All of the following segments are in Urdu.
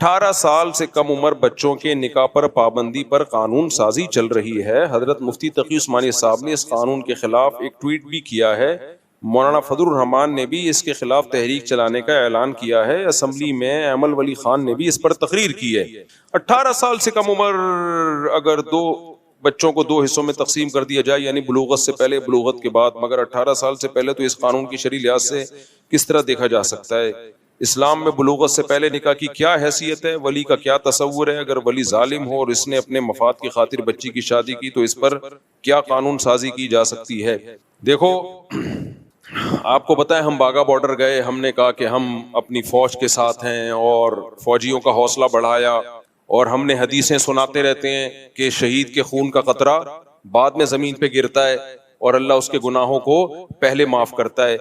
18 سال سے کم عمر بچوں کے نکاح پر پابندی پر قانون سازی چل رہی ہے. حضرت مفتی تقی عثمانی صاحب نے اس قانون کے خلاف ایک ٹویٹ بھی کیا ہے. مولانا فضل الرحمان نے بھی اس کے خلاف تحریک چلانے کا اعلان کیا ہے. اسمبلی میں ایمل ولی خان نے بھی اس پر تقریر کی ہے. 18 سال سے کم عمر اگر دو بچوں کو 2 حصوں میں تقسیم کر دیا جائے، یعنی بلوغت سے پہلے بلوغت کے بعد، مگر 18 سال سے پہلے، تو اس قانون کی شرعی لحاظ سے کس طرح دیکھا جا سکتا ہے؟ اسلام میں بلوغت سے پہلے نکاح کی کیا حیثیت ہے؟ ولی کا کیا تصور ہے؟ اگر ولی ظالم ہو اور اس نے اپنے مفاد کی خاطر بچی کی شادی کی تو اس پر کیا قانون سازی کی جا سکتی ہے؟ دیکھو، آپ کو پتا ہے ہم باغا بارڈر گئے، ہم نے کہا کہ ہم اپنی فوج کے ساتھ ہیں اور فوجیوں کا حوصلہ بڑھایا، اور ہم نے حدیثیں سناتے رہتے ہیں کہ شہید کے خون کا قطرہ بعد میں زمین پہ گرتا ہے اور اللہ اس کے گناہوں کو پہلے معاف کرتا ہے،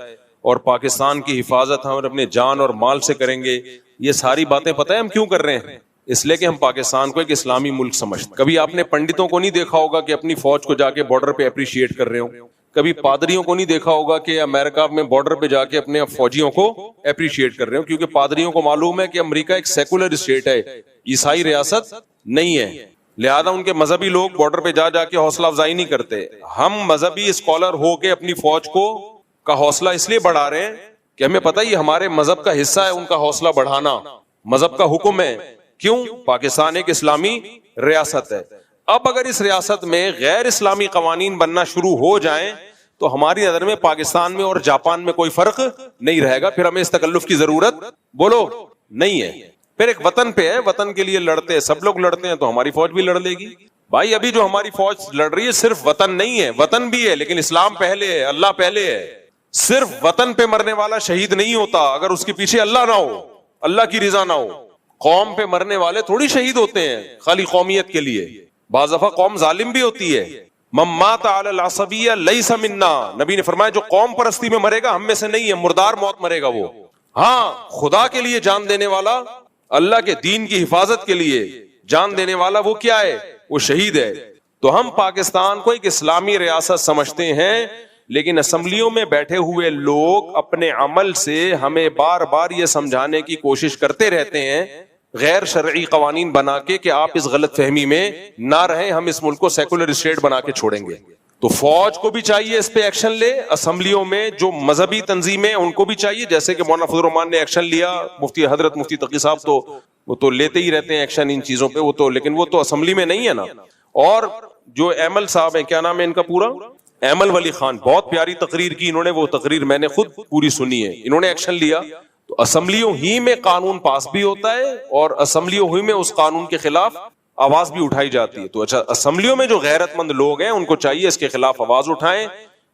اور پاکستان کی حفاظت ہم اپنے جان اور مال سے کریں گے. یہ ساری باتیں پتہ ہے ہم کیوں کر رہے ہیں؟ اس لیے کہ ہم پاکستان کو ایک اسلامی ملک سمجھتے. کبھی آپ نے پنڈتوں کو نہیں دیکھا ہوگا کہ اپنی فوج کو جا کے بارڈر پہ اپریشیٹ کر رہے ہوں. کبھی پادریوں کو نہیں دیکھا ہوگا کہ امریکہ میں بارڈر پہ جا کے اپنے فوجیوں کو اپریشیٹ کر رہے ہوں، کیونکہ پادریوں کو معلوم ہے کہ امریکہ ایک سیکولر اسٹیٹ ہے، عیسائی ریاست نہیں ہے، لہذا ان کے مذہبی لوگ بارڈر پہ جا کے حوصلہ افزائی نہیں کرتے. ہم مذہبی اسکالر ہو کے اپنی فوج کو کا حوصلہ اس لیے بڑھا رہے ہیں کہ ہمیں پتہ یہ ہمارے مذہب کا حصہ ہے، ان کا حوصلہ بڑھانا مذہب کا حکم ہے. کیوں؟ پاکستان ایک اسلامی ریاست ہے. اب اگر اس ریاست میں غیر اسلامی قوانین بننا شروع ہو جائیں تو ہماری نظر میں پاکستان میں اور جاپان میں کوئی فرق نہیں رہے گا. پھر ہمیں اس تکلف کی ضرورت بولو نہیں ہے. پھر ایک وطن پہ ہے، وطن کے لیے لڑتے ہیں، سب لوگ لڑتے ہیں، تو ہماری فوج بھی لڑ لے گی. بھائی ابھی جو ہماری فوج لڑ رہی ہے صرف وطن نہیں ہے، وطن بھی ہے لیکن اسلام پہلے ہے، اللہ پہلے ہے. صرف وطن پہ مرنے والا شہید نہیں ہوتا اگر اس کے پیچھے اللہ نہ ہو، اللہ کی رضا نہ ہو. قوم پہ مرنے والے تھوڑی شہید ہوتے ہیں خالی قومیت کے لیے. بعض دفعہ قوم ظالم بھی ہوتی ہے. من مات علی العصبیہ لیس منا، نبی نے فرمایا جو قوم پرستی میں مرے گا ہم میں سے نہیں ہے، مردار موت مرے گا وہ. ہاں، خدا کے لیے جان دینے والا، اللہ کے دین کی حفاظت کے لیے جان دینے والا، وہ کیا ہے؟ وہ شہید ہے. تو ہم پاکستان کو ایک اسلامی ریاست سمجھتے ہیں، لیکن اسمبلیوں میں بیٹھے ہوئے لوگ اپنے عمل سے ہمیں بار بار یہ سمجھانے کی کوشش کرتے رہتے ہیں غیر شرعی قوانین بنا کے کہ آپ اس غلط فہمی میں نہ رہیں، ہم اس ملک کو سیکولر اسٹیٹ بنا کے چھوڑیں گے. تو فوج کو بھی چاہیے اس پہ ایکشن لے، اسمبلیوں میں جو مذہبی تنظیمیں ان کو بھی چاہیے، جیسے کہ مولانا فضل الرحمان نے ایکشن لیا، حضرت مفتی تقی صاحب تو وہ تو لیتے ہی رہتے ہیں ایکشن ان چیزوں پہ، وہ تو لیکن وہ تو اسمبلی میں نہیں ہے نا. اور جو ایمل صاحب ہیں، کیا نام ہے ان کا پورا؟ ایمل ولی خان، بہت پیاری تقریر کی انہوں نے، وہ تقریر میں نے خود پوری سنی ہے. انہوں نے ایکشن لیا تو اسمبلیوں ہی میں قانون پاس بھی ہوتا ہے اور اسمبلیوں ہی میں اس قانون کے خلاف آواز بھی اٹھائی جاتی ہے. تو اچھا، اسمبلیوں میں جو غیرت مند لوگ ہیں ان کو چاہیے اس کے خلاف آواز اٹھائیں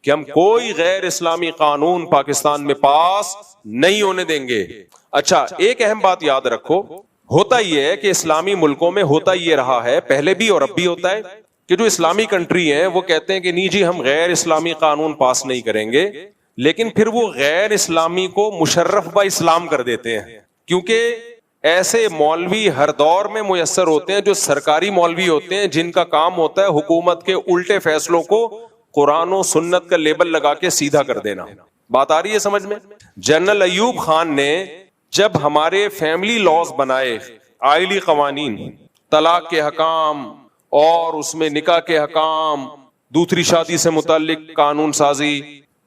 کہ ہم کوئی غیر اسلامی قانون پاکستان میں پاس نہیں ہونے دیں گے. اچھا، ایک اہم بات یاد رکھو، ہوتا یہ ہے کہ اسلامی ملکوں میں ہوتا یہ رہا ہے، پہلے بھی اور اب بھی ہوتا ہے، کہ جو اسلامی کنٹری ہیں وہ کہتے ہیں کہ نہیں جی ہم غیر اسلامی قانون پاس نہیں کریں گے، لیکن پھر وہ غیر اسلامی کو مشرف با اسلام کر دیتے ہیں. کیونکہ ایسے مولوی ہر دور میں میسر ہوتے ہیں جو سرکاری مولوی ہوتے ہیں، جن کا کام ہوتا ہے حکومت کے الٹے فیصلوں کو قرآن و سنت کا لیبل لگا کے سیدھا کر دینا. بات آ رہی ہے سمجھ میں؟ جنرل ایوب خان نے جب ہمارے فیملی لاز بنائے، آئلی قوانین، طلاق کے حکام اور اس میں نکاح کے حکام، دوسری شادی سے متعلق قانون سازی،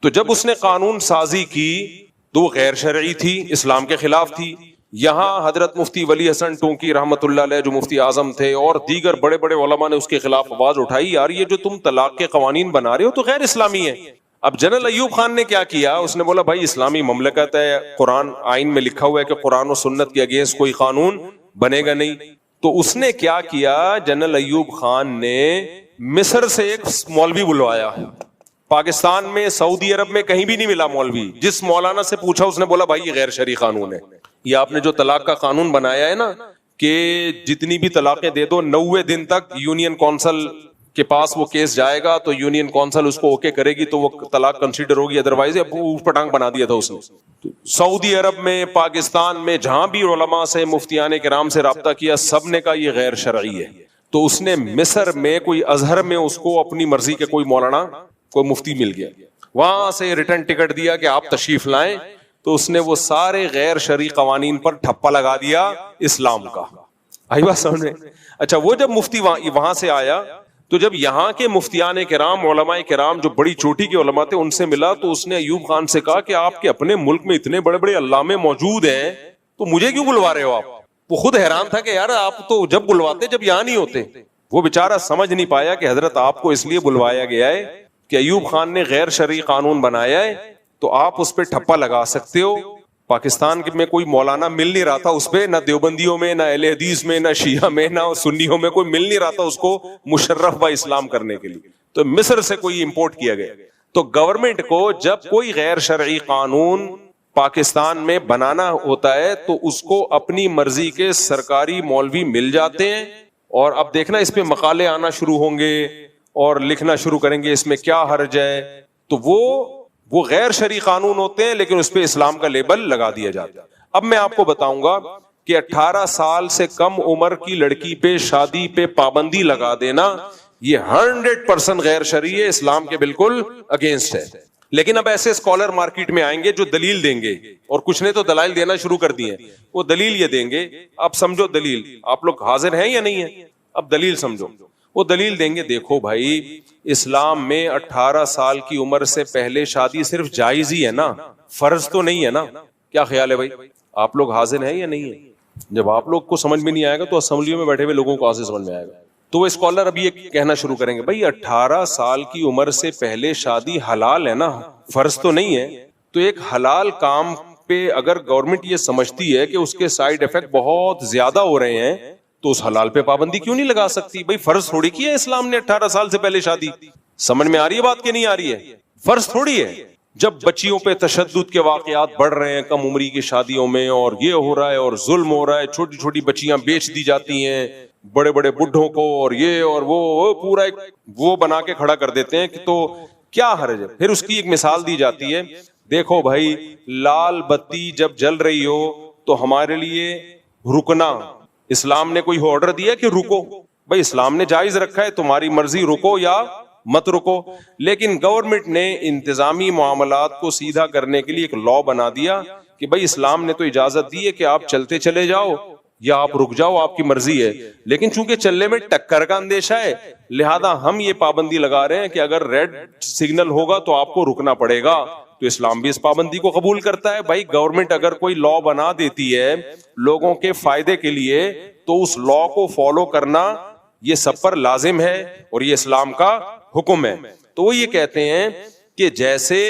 تو جب اس نے قانون سازی کی تو وہ غیر شرعی تھی، اسلام کے خلاف تھی. یہاں حضرت مفتی ولی حسن ٹونکی رحمت اللہ علیہ جو مفتی اعظم تھے اور دیگر بڑے بڑے علماء نے اس کے خلاف آواز اٹھائی، یار یہ جو تم طلاق کے قوانین بنا رہے ہو تو غیر اسلامی ہے. اب جنرل ایوب خان نے کیا کیا؟ اس نے بولا بھائی اسلامی مملکت ہے، قرآن آئین میں لکھا ہوا ہے کہ قرآن و سنت کے اگینسٹ کوئی قانون بنے گا نہیں. تو اس نے کیا کیا؟ جنرل ایوب خان نے مصر سے ایک مولوی بلوایا. پاکستان میں، سعودی عرب میں کہیں بھی نہیں ملا مولوی. جس مولانا سے پوچھا اس نے بولا بھائی یہ غیر شرعی قانون ہے. یہ آپ نے جو طلاق کا قانون بنایا ہے نا کہ جتنی بھی طلاقیں دے دو 90 دن تک یونین کونسل کے پاس وہ کیس جائے گا تو یونین کونسل اس کو اوکے کرے گی تو وہ طلاق کنسیڈر ہوگی، ادروائز اوٹ پٹانگ بنا دیا تھا اس نے. سعودی عرب میں، پاکستان میں جہاں بھی علماء سے، مفتیان کرام سے رابطہ کیا، سب نے کہا یہ غیر شرعی ہے. تو اس نے مصر میں کوئی ازہر میں اس کو اپنی مرضی کے کوئی مولانا، کوئی مفتی مل گیا، وہاں سے ریٹرن ٹکٹ دیا کہ آپ تشریف لائیں تو اس نے وہ سارے غیر شرعی قوانین پر ٹھپا لگا دیا اسلام کا. آئی بات سمجھ میں؟ اچھا وہ جب مفتی وہاں سے آیا تو جب یہاں کے مفتیان کرام علماء کرام جو بڑی چوٹی کے علماء تھے ان سے ملا تو اس نے ایوب خان سے کہا کہ آپ کے اپنے ملک میں اتنے بڑے بڑے علامے موجود ہیں تو مجھے کیوں بلوا رہے ہو آپ؟ وہ خود حیران تھا کہ یار آپ تو جب بلواتے جب یہاں نہیں ہوتے. وہ بیچارہ سمجھ نہیں پایا کہ حضرت آپ کو اس لیے بلوایا گیا ہے کہ ایوب خان نے غیر شرعی قانون بنایا ہے تو آپ اس پہ ٹھپا لگا سکتے ہو. پاکستان میں کوئی مولانا مل نہیں رہا تھا اس پہ, نہ دیوبندیوں میں, نہ اہل حدیث میں, نہ شیعہ میں, نہ سنیوں میں, کوئی مل نہیں رہا تھا اس کو مشرف با اسلام کرنے کے لیے. تو مصر سے کوئی امپورٹ کیا گیا. تو گورنمنٹ کو جب کوئی غیر شرعی قانون پاکستان میں بنانا ہوتا ہے تو اس کو اپنی مرضی کے سرکاری مولوی مل جاتے ہیں, اور اب دیکھنا اس پہ مقالے آنا شروع ہوں گے اور لکھنا شروع کریں گے اس میں کیا حرج ہے. تو وہ غیر شرعی قانون ہوتے ہیں لیکن اس پہ اسلام کا لیبل لگا دیا جاتا ہے. اب میں آپ کو بتاؤں گا کہ 18 سال سے کم عمر کی لڑکی پہ شادی پہ پابندی لگا دینا یہ 100% غیر شرعی ہے, اسلام کے بالکل اگینسٹ ہے. لیکن اب ایسے اسکالر مارکیٹ میں آئیں گے جو دلیل دیں گے, اور کچھ نے تو دلائل دینا شروع کر دی ہیں. وہ دلیل یہ دیں گے, اب سمجھو دلیل, آپ لوگ حاضر ہیں یا نہیں ہیں؟ اب دلیل سمجھو. وہ دلیل دیں گے, دیکھو بھائی اسلام میں 18 سال کی عمر سے پہلے شادی صرف جائز ہی ہے نا, فرض تو نہیں ہے نا. کیا خیال ہے بھائی؟ آپ لوگ حاضر ہیں یا نہیں ہیں؟ جب آپ لوگ کو سمجھ میں نہیں آئے گا تو اسمبلیوں میں بیٹھے ہوئے لوگوں کو آسے سمجھ میں آئے گا. تو وہ اسکالر ابھی یہ کہنا شروع کریں گے, بھائی 18 سال کی عمر سے پہلے شادی حلال ہے نا, فرض تو نہیں ہے. تو ایک حلال کام پہ اگر گورنمنٹ یہ سمجھتی ہے کہ اس کے سائیڈ ایفیکٹ بہت زیادہ ہو رہے ہیں تو اس حلال پہ پابندی کیوں نہیں لگا سکتی؟ بھائی فرض تھوڑی کی ہے اسلام نے 18 سال سے پہلے شادی. سمجھ میں آ رہی ہے بات کہ نہیں آ رہی ہے؟ فرض تھوڑی ہے. جب بچیوں پہ تشدد کے واقعات بڑھ رہے ہیں کم عمری کی شادیوں میں, اور یہ ہو رہا ہے اور ظلم ہو رہا ہے, چھوٹی چھوٹی بچیاں بیچ دی جاتی ہیں بڑے بڑے بڈھوں کو, اور یہ اور وہ پورا ایک وہ بنا کے کھڑا کر دیتے ہیں کہ تو کیا حرج ہے. پھر اس کی ایک مثال دی جاتی ہے, دیکھو بھائی لال بتی جب جل رہی ہو تو ہمارے لیے رکنا, اسلام نے کوئی آرڈر دیا کہ رکو؟ بھائی اسلام نے جائز رکھا ہے, تمہاری مرضی رکو یا مت رکو. لیکن گورنمنٹ نے انتظامی معاملات کو سیدھا کرنے کے لیے ایک لا بنا دیا کہ بھائی اسلام نے تو اجازت دی ہے کہ آپ چلتے چلے جاؤ یا آپ رک جاؤ, آپ کی مرضی ہے. لیکن چونکہ چلنے میں ٹکر کا اندیشہ ہے لہذا ہم یہ پابندی لگا رہے ہیں کہ اگر ریڈ سگنل ہوگا تو آپ کو رکنا پڑے گا. تو اسلام بھی اس پابندی کو قبول کرتا ہے. بھائی گورنمنٹ اگر کوئی لا بنا دیتی ہے لوگوں کے فائدے کے لیے تو اس لا کو فالو کرنا یہ سب پر لازم ہے اور یہ اسلام کا حکم ہے. تو وہ یہ کہتے ہیں کہ جیسے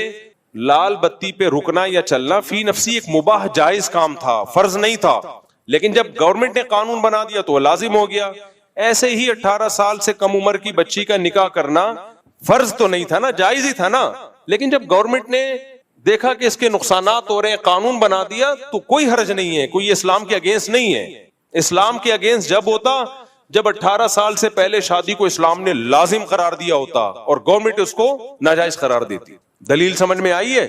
لال بتی پہ رکنا یا چلنا فی نفسی ایک مباح جائز کام تھا, فرض نہیں تھا, لیکن جب گورنمنٹ نے قانون بنا دیا تو وہ لازم ہو گیا. ایسے ہی 18 سال سے کم عمر کی بچی کا نکاح کرنا فرض تو نہیں تھا نا, جائز ہی تھا نا. لیکن جب گورنمنٹ نے دیکھا کہ اس کے نقصانات ہو رہے ہیں, قانون بنا دیا, تو کوئی حرج نہیں ہے, کوئی اسلام کے اگینسٹ نہیں ہے. اسلام کے اگینسٹ جب ہوتا جب 18 سال سے پہلے شادی کو اسلام نے لازم قرار دیا ہوتا اور گورنمنٹ اس کو ناجائز قرار دیتی. دلیل سمجھ میں آئی ہے؟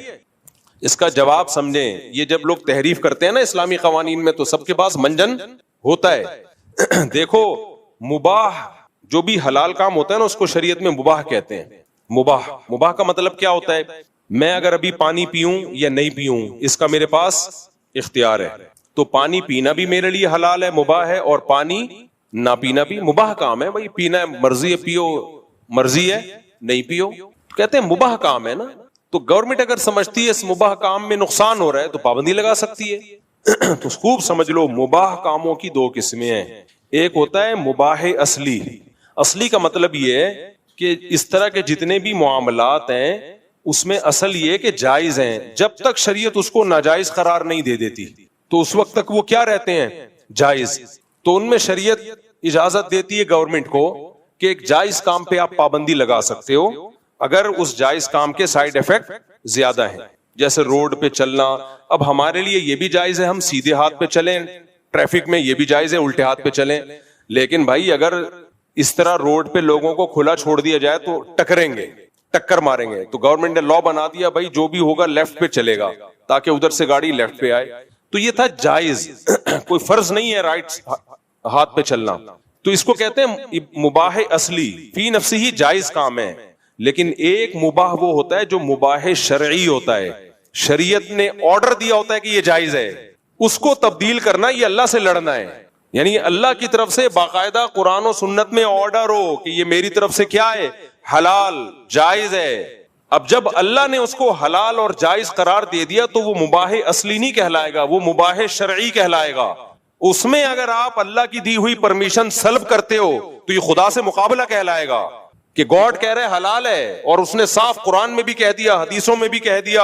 اس کا جواب سمجھیں. یہ جب لوگ تحریف کرتے ہیں نا اسلامی قوانین میں تو سب کے پاس منجن ہوتا ہے. دیکھو مباح جو بھی حلال کام ہوتا ہے نا اس کو شریعت میں مباح کہتے ہیں. مباح کا مطلب کیا ہوتا ہے؟ میں اگر ابھی پانی پیوں یا نہیں پیوں اس کا میرے پاس اختیار ہے. تو پانی پینا بھی میرے لیے حلال ہے, مباح ہے, اور پانی نہ پینا بھی مباح کام ہے. بھائی پینا ہے مرضی ہے پیو, مرضی ہے نہیں پیو, کہتے ہیں مباح کام ہے نا. تو گورنمنٹ اگر سمجھتی ہے اس مباح کام میں نقصان ہو رہا ہے تو پابندی لگا سکتی ہے. تو خوب سمجھ لو مباح کاموں کی 2 قسمیں ہیں. ایک ہوتا ہے مباح اصلی. اصلی کا مطلب یہ ہے کہ اس طرح کے جتنے بھی معاملات ہیں اس میں اصل یہ کہ جائز ہیں, جب تک شریعت اس کو ناجائز قرار نہیں دے دیتی تو اس وقت تک وہ کیا رہتے ہیں؟ جائز. تو ان میں شریعت اجازت دیتی ہے گورنمنٹ کو کہ ایک جائز کام پہ آپ پابندی لگا سکتے ہو اگر اس جائز کام کے سائیڈ ایفیکٹ زیادہ ہیں. جیسے روڈ پہ چلنا, اب ہمارے لیے یہ بھی جائز ہے ہم سیدھے ہاتھ پہ چلیں, ٹریفک میں یہ بھی جائز ہے الٹے ہاتھ پہ چلیں. لیکن بھائی اگر اس طرح روڈ پہ لوگوں کو کھلا چھوڑ دیا جائے تو ٹکریں گے, ٹکر ماریں گے. تو گورنمنٹ نے لا بنا دیا بھائی جو بھی ہوگا لیفٹ پہ چلے گا تاکہ ادھر سے گاڑی لیفٹ پہ آئے. تو یہ تھا جائز, کوئی فرض نہیں ہے رائٹ ہاتھ پہ چلنا. تو اس کو کہتے ہیں مباح اصلی, فی نفسی ہی جائز کام ہے. لیکن ایک مباح وہ ہوتا ہے جو مباح شرعی ہوتا ہے. شریعت نے آرڈر دیا ہوتا ہے کہ یہ جائز ہے، اس کو تبدیل کرنا یہ اللہ سے لڑنا ہے. یعنی اللہ کی طرف سے باقاعدہ قرآن و سنت میں آرڈر ہو کہ یہ میری طرف سے کیا ہے، حلال جائز ہے. اب جب اللہ نے اس کو حلال اور جائز قرار دے دیا تو وہ مباح اصلی نہیں کہلائے گا، وہ مباح شرعی کہلائے گا. اس میں اگر آپ اللہ کی دی ہوئی پرمیشن سلب کرتے ہو تو یہ خدا سے مقابلہ کہلائے گا کہ گاڈ کہہ رہے حلال ہے اور اس نے صاف قرآن میں بھی کہہ دیا، حدیثوں میں بھی کہہ دیا،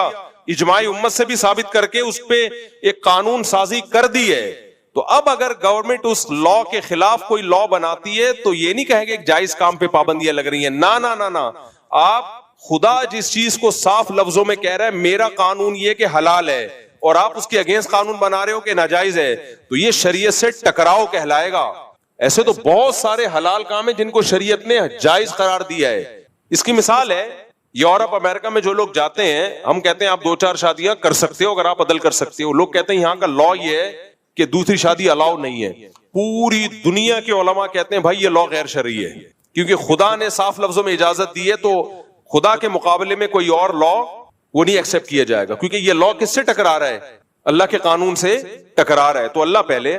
اجماع امت سے بھی ثابت کر کے اس پہ ایک قانون سازی کر دی ہے. تو اب اگر گورنمنٹ اس لا کے خلاف کوئی لا بناتی ہے تو یہ نہیں کہے گا کہ جائز کام پہ پابندیاں لگ رہی ہیں. نہ آپ خدا جس چیز کو صاف لفظوں میں کہہ رہا ہے میرا قانون یہ کہ حلال ہے اور آپ اس کے اگینسٹ قانون بنا رہے ہو کہ ناجائز ہے، تو یہ شریعت سے ٹکراؤ کہلائے گا. ایسے تو بہت سارے حلال کام ہیں جن کو شریعت نے جائز قرار دیا ہے. اس کی مثال ہے یورپ امریکہ میں جو لوگ جاتے ہیں، ہم کہتے ہیں آپ 2-4 شادیاں کر سکتے ہو اگر آپ عدل کر سکتے ہو. لوگ کہتے ہیں یہاں کا لا یہ ہے کہ دوسری شادی الاؤ نہیں ہے. پوری دنیا کے علماء کہتے ہیں بھائی یہ لا غیر شرعی ہے، کیونکہ خدا نے صاف لفظوں میں اجازت دی ہے، تو خدا کے مقابلے میں کوئی اور لا وہ نہیں ایکسپٹ کیا جائے گا، کیونکہ یہ لا کس سے ٹکرا رہا ہے، اللہ کے قانون سے ٹکرا رہا ہے. تو اللہ پہلے.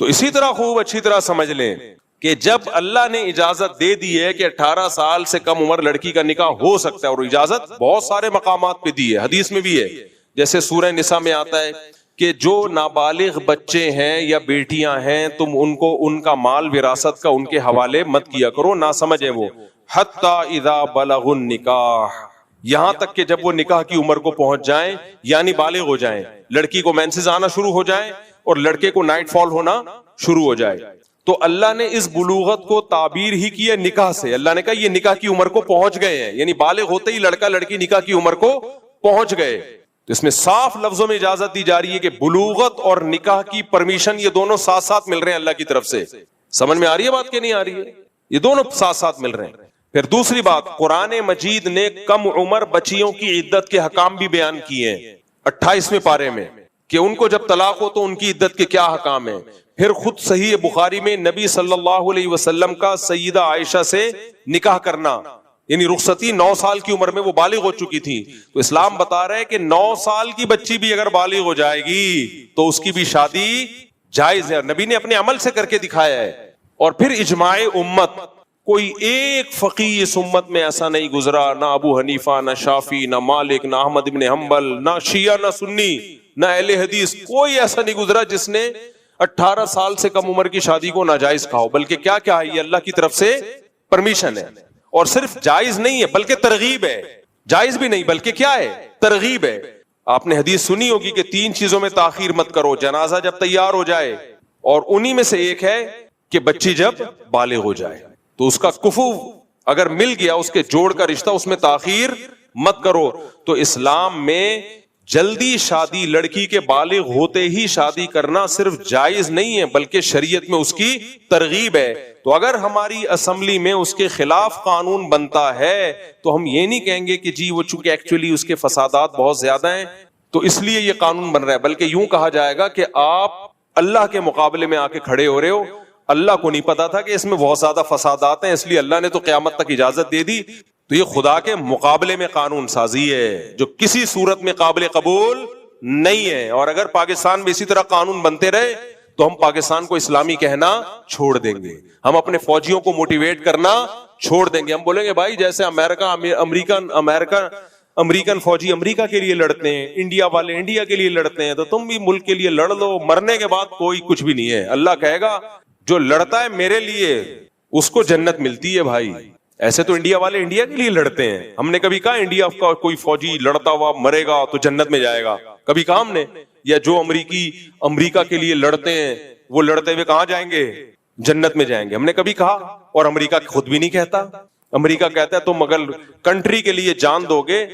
تو اسی طرح خوب اچھی طرح سمجھ لیں کہ جب اللہ نے اجازت دے دی ہے کہ 18 سال سے کم عمر لڑکی کا نکاح ہو سکتا ہے، اور اجازت بہت سارے مقامات پہ دی ہے، حدیث میں بھی ہے، جیسے سورہ نساء میں آتا ہے کہ جو نابالغ بچے ہیں یا بیٹیاں ہیں تم ان کو ان کا مال وراثت کا ان کے حوالے مت کیا کرو، نہ سمجھیں وہ حتی اذا بلغ النکاح، یہاں تک کہ جب وہ نکاح کی عمر کو پہنچ جائیں یعنی بالغ ہو جائیں، لڑکی کو مینسز آنا شروع ہو جائیں اور لڑکے کو نائٹ فال ہونا شروع ہو جائے. تو اللہ نے اس بلوغت کو تعبیر ہی کی ہے نکاح سے. اللہ نے کہا یہ نکاح کی عمر کو پہنچ گئے ہیں، یعنی بالغ ہوتے ہی لڑکا لڑکی نکاح کی عمر کو پہنچ گئے. تو اس میں صاف لفظوں میں اجازت دی جا رہی ہے کہ بلوغت اور نکاح کی پرمیشن یہ دونوں ساتھ ساتھ مل رہے ہیں اللہ کی طرف سے. سمجھ میں آ رہی ہے بات کہ نہیں آ رہی ہے؟ یہ دونوں ساتھ ساتھ مل رہے ہیں. پھر دوسری بات، قرآن مجید نے کم عمر بچیوں کی عدت کے حکام بھی بیان کیے ہیں 28ویں پارے میں، کہ ان کو جب طلاق ہو تو ان کی عدت کے کیا حکام ہیں. پھر خود صحیح بخاری میں نبی صلی اللہ علیہ وسلم کا سیدہ عائشہ سے نکاح کرنا، یعنی رخصتی 9 سال کی عمر میں وہ بالغ ہو چکی تھی. تو اسلام بتا رہا ہے کہ 9 سال کی بچی بھی اگر بالغ ہو جائے گی تو اس کی بھی شادی جائز ہے، نبی نے اپنے عمل سے کر کے دکھایا ہے. اور پھر اجماع امت، کوئی ایک فقیہ اس امت میں ایسا نہیں گزرا، نہ ابو حنیفہ، نہ شافی، نہ مالک، نہ احمد ابن حنبل، نہ شیعہ، نہ سنی، نہ اہل حدیث، کوئی ایسا نہیں گزرا جس نے 18 سال سے کم عمر کی شادی کو ناجائز کہا ہو. بلکہ کیا ہے، یہ اللہ کی طرف سے پرمیشن ہے. اور صرف جائز نہیں ہے بلکہ ترغیب ہے، جائز بھی نہیں بلکہ کیا ہے، ترغیب ہے. آپ نے حدیث سنی ہوگی کہ 3 چیزوں میں تاخیر مت کرو، جنازہ جب تیار ہو جائے، اور انہی میں سے ایک ہے کہ بچی جب بالغ ہو جائے. تو اس کا کفو اگر مل گیا، اس کے جوڑ کا رشتہ، اس میں تاخیر مت کرو. تو اسلام میں جلدی شادی، لڑکی کے بالغ ہوتے ہی شادی کرنا صرف جائز نہیں ہے بلکہ شریعت میں اس کی ترغیب ہے. تو اگر ہماری اسمبلی میں اس کے خلاف قانون بنتا ہے تو ہم یہ نہیں کہیں گے کہ جی وہ چونکہ ایکچولی اس کے فسادات بہت زیادہ ہیں تو اس لیے یہ قانون بن رہا ہے، بلکہ یوں کہا جائے گا کہ آپ اللہ کے مقابلے میں آ کے کھڑے ہو رہے ہو. اللہ کو نہیں پتا تھا کہ اس میں بہت زیادہ فسادات ہیں، اس لیے اللہ نے تو قیامت تک اجازت دے دی. تو یہ خدا کے مقابلے میں قانون سازی ہے جو کسی صورت میں قابل قبول نہیں ہے. اور اگر پاکستان میں اسی طرح قانون بنتے رہے تو ہم پاکستان کو اسلامی کہنا چھوڑ دیں گے، ہم اپنے فوجیوں کو موٹیویٹ کرنا چھوڑ دیں گے. ہم بولیں گے بھائی جیسے امریکن فوجی امریکہ کے لیے لڑتے ہیں، انڈیا والے انڈیا کے لیے لڑتے ہیں، تو تم بھی ملک کے لیے لڑ لو، مرنے کے بعد کوئی کچھ بھی نہیں ہے. اللہ کہے گا جو لڑتا ہے میرے لیے اس کو جنت ملتی ہے. بھائی ایسے تو انڈیا والے انڈیا کے لیے لڑتے ہیں، ہم نے کبھی کہا انڈیا کا کوئی فوجی لڑتا ہوا مرے گا تو جنت میں جائے گا؟ کبھی کہا ہم نے؟ یا جو امریکہ کے لیے لڑتے ہیں وہ لڑتے ہوئے کہاں جائیں گے؟ جنت میں جائیں گے، ہم نے کبھی کہا؟ اور امریکہ خود بھی نہیں کہتا. امریکہ کہتا ہے تم اگر کنٹری کے لیے جان دو گے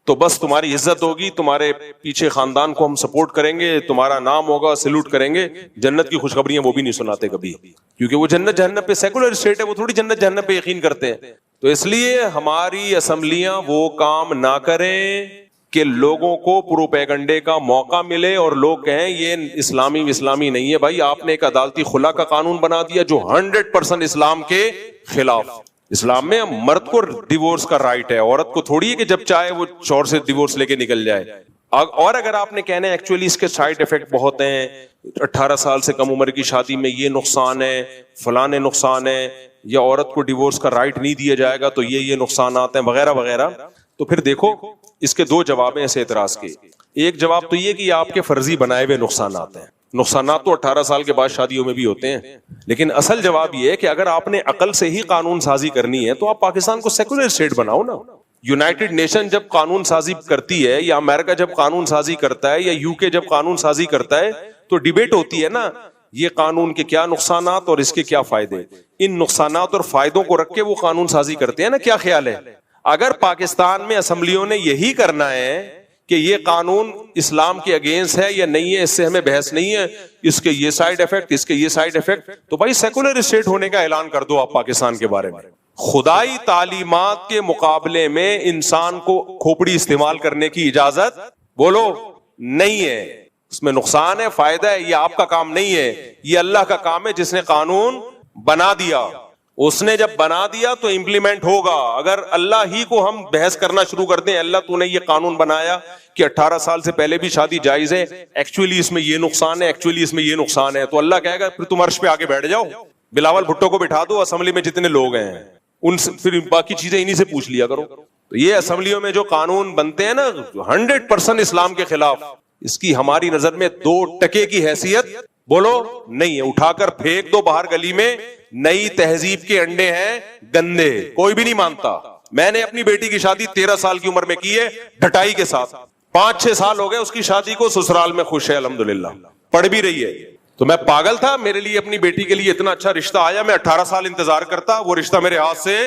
تو بس تمہاری عزت ہوگی، تمہارے پیچھے خاندان کو ہم سپورٹ کریں گے، تمہارا نام ہوگا، سلوٹ کریں گے. جنت کی خوشخبریاں وہ بھی نہیں سناتے کبھی، کیونکہ وہ جنت جہنم پہ سیکولر اسٹیٹ ہے، وہ تھوڑی جنت جہنم پہ یقین کرتے ہیں. تو اس لیے ہماری اسمبلیاں وہ کام نہ کریں کہ لوگوں کو پروپیگنڈے کا موقع ملے اور لوگ کہیں یہ اسلامی نہیں ہے. بھائی آپ نے ایک عدالتی خلا کا قانون بنا دیا جو 100% اسلام کے خلاف. اسلام میں مرد کو ڈیورس کا رائٹ ہے، عورت کو تھوڑی ہے کہ جب چاہے وہ شوہر سے ڈیورس لے کے نکل جائے. اور اگر آپ نے کہنا ہے ایکچولی اس کے سائیڈ افیکٹ بہت ہیں, 18 سال سے کم عمر کی شادی میں یہ نقصان ہے, فلاں نقصان ہے, یا عورت کو ڈیورس کا رائٹ نہیں دیا جائے گا تو یہ نقصانات ہیں وغیرہ وغیرہ, تو پھر دیکھو اس کے دو جواب ہیں اس اعتراض کے. ایک جواب تو یہ کہ یہ آپ کے فرضی بنائے ہوئے نقصانات ہیں. نقصانات تو 18 سال کے بعد شادیوں میں بھی ہوتے ہیں, لیکن اصل جواب یہ ہے کہ اگر آپ نے عقل سے ہی قانون سازی کرنی ہے تو آپ پاکستان کو سیکولر اسٹیٹ بناؤ نا. یونائٹڈ نیشن جب قانون سازی کرتی ہے, یا امریکہ جب قانون سازی کرتا ہے, یا یو کے جب قانون سازی کرتا ہے, تو ڈیبیٹ ہوتی ہے نا یہ قانون کے کیا نقصانات اور اس کے کیا فائدے. ان نقصانات اور فائدوں کو رکھ کے وہ قانون سازی کرتے ہیں نا. کیا خیال ہے اگر پاکستان میں اسمبلیوں نے یہی کرنا ہے کہ یہ قانون اسلام کے اگینسٹ ہے یا نہیں ہے, اس سے ہمیں بحث نہیں ہے, اس کے یہ سائیڈ افیکٹ, اس کے یہ سائیڈ افیکٹ, تو بھائی سیکولر اسٹیٹ ہونے کا اعلان کر دو آپ پاکستان کے بارے میں. خدائی تعلیمات کے مقابلے میں انسان کو کھوپڑی استعمال کرنے کی اجازت بولو نہیں ہے. اس میں نقصان ہے, فائدہ ہے, یہ آپ کا کام نہیں ہے, یہ اللہ کا کام ہے جس نے قانون بنا دیا. اس نے جب بنا دیا تو امپلیمنٹ ہوگا. اگر اللہ ہی کو ہم بحث کرنا شروع کر دیں, اللہ تو نے یہ قانون بنایا کہ 18 سال سے پہلے بھی شادی جائز ہے, ایکچولی اس میں یہ نقصان ہے, ایکچولی اس میں یہ نقصان ہے, تو اللہ کہے گا پھر تم عرش پہ آگے بیٹھ جاؤ, بلاول بھٹو کو بٹھا دو, اسمبلی میں جتنے لوگ ہیں ان سے پھر باقی چیزیں انہی سے پوچھ لیا کرو. تو یہ اسمبلیوں میں جو قانون بنتے ہیں نا 100% اسلام کے خلاف, اس کی ہماری نظر میں 2% کی حیثیت بولو نہیں ہے. اٹھا کر پھینک دو باہر گلی میں. نئی تہذیب کے انڈے ہیں گندے, کوئی بھی نہیں مانتا. میں نے اپنی بیٹی کی شادی 13 سال کی عمر میں کی ہے ڈھٹائی کے ساتھ. 5-6 سال ہو گئے اس کی شادی کو, سسرال میں خوش ہے الحمدللہ, پڑھ بھی رہی ہے. تو میں پاگل تھا, میرے لیے اپنی بیٹی کے لیے اتنا اچھا رشتہ آیا, میں 18 سال انتظار کرتا, وہ رشتہ میرے ہاتھ سے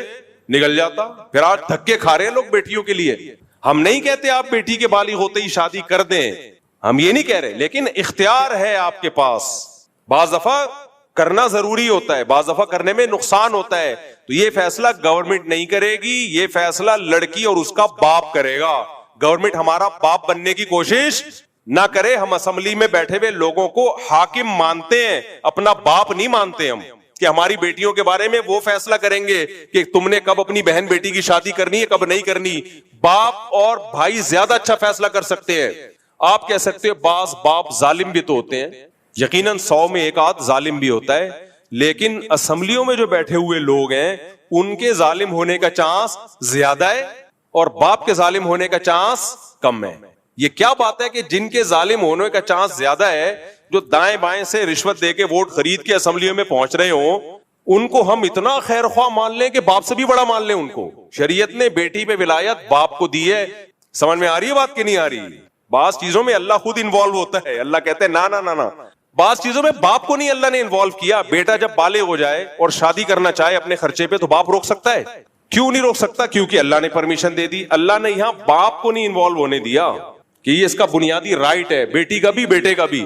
نکل جاتا. پھر آج دھکے کھا رہے ہیں لوگ بیٹیوں کے لیے. ہم نہیں کہتے آپ بیٹی کے بالغ ہوتے ہی شادی کر دیں, ہم یہ نہیں کہہ رہے, لیکن اختیار ہے آپ کے پاس. بعض دفعہ کرنا ضروری ہوتا ہے, بعض دفعہ کرنے میں نقصان ہوتا ہے, تو یہ فیصلہ گورنمنٹ نہیں کرے گی, یہ فیصلہ لڑکی اور اس کا باپ کرے گا. گورنمنٹ ہمارا باپ بننے کی کوشش نہ کرے. ہم اسمبلی میں بیٹھے ہوئے لوگوں کو حاکم مانتے ہیں, اپنا باپ نہیں مانتے ہم, کہ ہماری بیٹیوں کے بارے میں وہ فیصلہ کریں گے کہ تم نے کب اپنی بہن بیٹی کی شادی کرنی ہے, کب نہیں کرنی. باپ اور بھائی زیادہ اچھا فیصلہ کر سکتے ہیں. آپ کہہ سکتے ہو بعض باپ ظالم بھی تو ہوتے ہیں, یقیناً 100 میں ایک آدھ ظالم بھی ہوتا ہے, لیکن اسمبلیوں میں جو بیٹھے ہوئے لوگ ہیں ان کے ظالم ہونے کا چانس زیادہ ہے اور باپ کے ظالم ہونے کا چانس کم ہے. یہ کیا بات ہے کہ جن کے ظالم ہونے کا چانس زیادہ ہے, جو دائیں بائیں سے رشوت دے کے ووٹ خرید کے اسمبلیوں میں پہنچ رہے ہوں, ان کو ہم اتنا خیر خواہ مان لیں کہ باپ سے بھی بڑا مان لیں ان کو. شریعت نے بیٹی پہ ولایت باپ کو دی ہے. سمجھ میں آ رہی ہے بات کہ نہیں آ رہی؟ بعض چیزوں میں اللہ خود انوالو ہوتا ہے, اللہ کہتے ہیں نا نا نا نا. بعض چیزوں میں باپ کو نہیں اللہ نے انوالو کیا. بیٹا جب بالغ ہو جائے اور شادی کرنا چاہے اپنے خرچے پہ, تو باپ روک سکتا ہے؟ کیوں نہیں روک سکتا؟ کیونکہ اللہ نے پرمیشن دے دی. اللہ نے یہاں باپ کو نہیں انوالو ہونے دیا کہ یہ اس کا بنیادی رائٹ ہے, بیٹی کا بھی بیٹے کا بھی.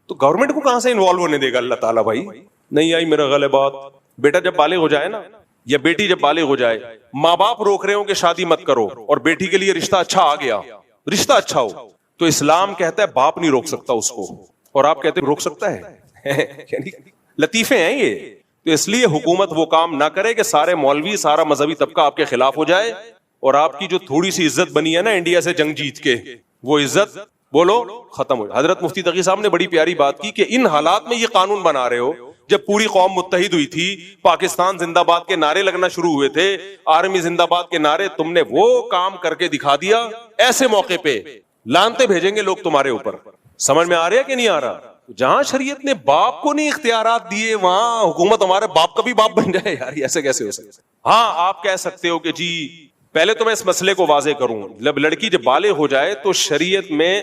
تو گورنمنٹ کو کہاں سے انوالو ہونے دے گا اللہ تعالیٰ؟ بھائی نہیں آئی میرا غلط بات. بیٹا جب بالغ ہو جائے نا, یا بیٹی جب بالغ ہو جائے, ماں باپ روک رہے ہوں کہ شادی مت کرو, اور بیٹی کے لیے رشتہ اچھا آ گیا, رشتہ اچھا ہو, تو اسلام کہتا ہے باپ نہیں روک سکتا اس کو, اور آپ کہتے ہیں روک سکتا ہے. لطیفے ہیں یہ. تو اس لیے حکومت وہ کام نہ کرے کہ سارے مولوی, سارا مذہبی طبقہ آپ کے خلاف ہو جائے, اور آپ کی جو تھوڑی سی عزت بنی ہے نا انڈیا سے جنگ جیت کے, وہ عزت بولو ختم ہو جائے. حضرت مفتی تقی صاحب نے بڑی پیاری بات کی کہ ان حالات میں یہ قانون بنا رہے ہو جب پوری قوم متحد ہوئی تھی, پاکستان زندہ باد کے نعرے لگنا شروع ہوئے تھے, آرمی زندہ باد کے نعرے, تم نے وہ کام کر کے دکھا دیا. ایسے موقع پہ لانتے بھیجیں گے لوگ تمہارے اوپر. سمجھ میں آ رہا ہے کہ نہیں آ رہا؟ جہاں شریعت نے باپ کو نہیں اختیارات دیے, وہاں حکومت ہمارے باپ کا بھی باپ بن جائے. یار ایسے کیسے ہو سکتا؟ ہاں آپ کہہ سکتے ہو کہ جی, پہلے تو میں اس مسئلے کو واضح کروں, جب لڑکی جب بالغ ہو جائے تو شریعت میں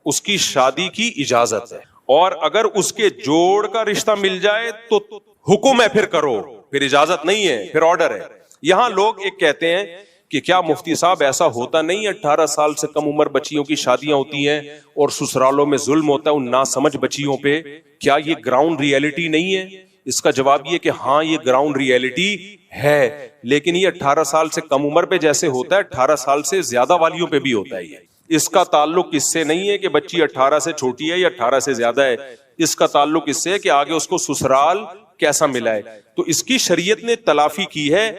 اس کی شادی کی اجازت ہے, اور اگر اس کے جوڑ کا رشتہ مل جائے تو حکم ہے پھر کرو, پھر اجازت نہیں ہے, پھر آرڈر ہے. یہاں لوگ ایک کہتے ہیں کہ کیا مفتی صاحب ایسا ہوتا نہیں ہے 18 سال سے کم عمر بچیوں کی شادیاں ہوتی ہیں اور سسرالوں میں ظلم ہوتا ہے ان ناسمجھ بچیوں پہ, کیا یہ گراؤنڈ ریئلٹی نہیں ہے؟ اس کا جواب یہ کہ ہاں یہ گراؤنڈ ریئلٹی ہے, لیکن یہ 18 سال سے کم عمر پہ جیسے ہوتا ہے 18 سال سے زیادہ والیوں پہ بھی ہوتا ہے. یہ اس کا تعلق اس سے نہیں ہے کہ بچی 18 سے چھوٹی ہے یا 18 سے زیادہ ہے, اس کا تعلق اس سے ہے کہ آگے اس کو سسرال کیسا ملا ہے. تو اس کی شریعت نے تلافی کی ہے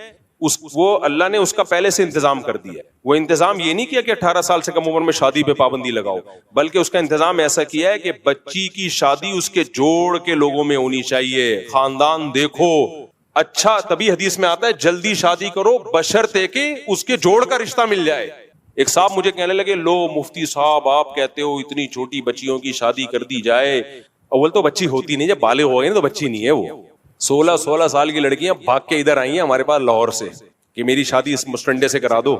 وہ اللہ نے اس کا پہلے سے انتظام کر دیا. وہ انتظام یہ نہیں کیا کہ 18 سال سے کم عمر میں شادی پہ پابندی لگاؤ, بلکہ اس کا انتظام ایسا کیا ہے کہ بچی کی شادی اس کے جوڑ کے لوگوں میں ہونی چاہیے, خاندان دیکھو اچھا. تبھی حدیث میں آتا ہے جلدی شادی کرو بشرطے کہ اس کے جوڑ کا رشتہ مل جائے. ایک صاحب مجھے کہنے لگے, لو مفتی صاحب آپ کہتے ہو اتنی چھوٹی بچیوں کی شادی کر دی جائے. اول تو بچی ہوتی نہیں, جب بالغ ہو گئی تو بچی نہیں ہے. وہ 16 سال کی لڑکیاں بھاگ کے ادھر آئی ہیں ہمارے پاس لاہور سے کہ میری شادی اس مسٹنڈے سے کرا دو.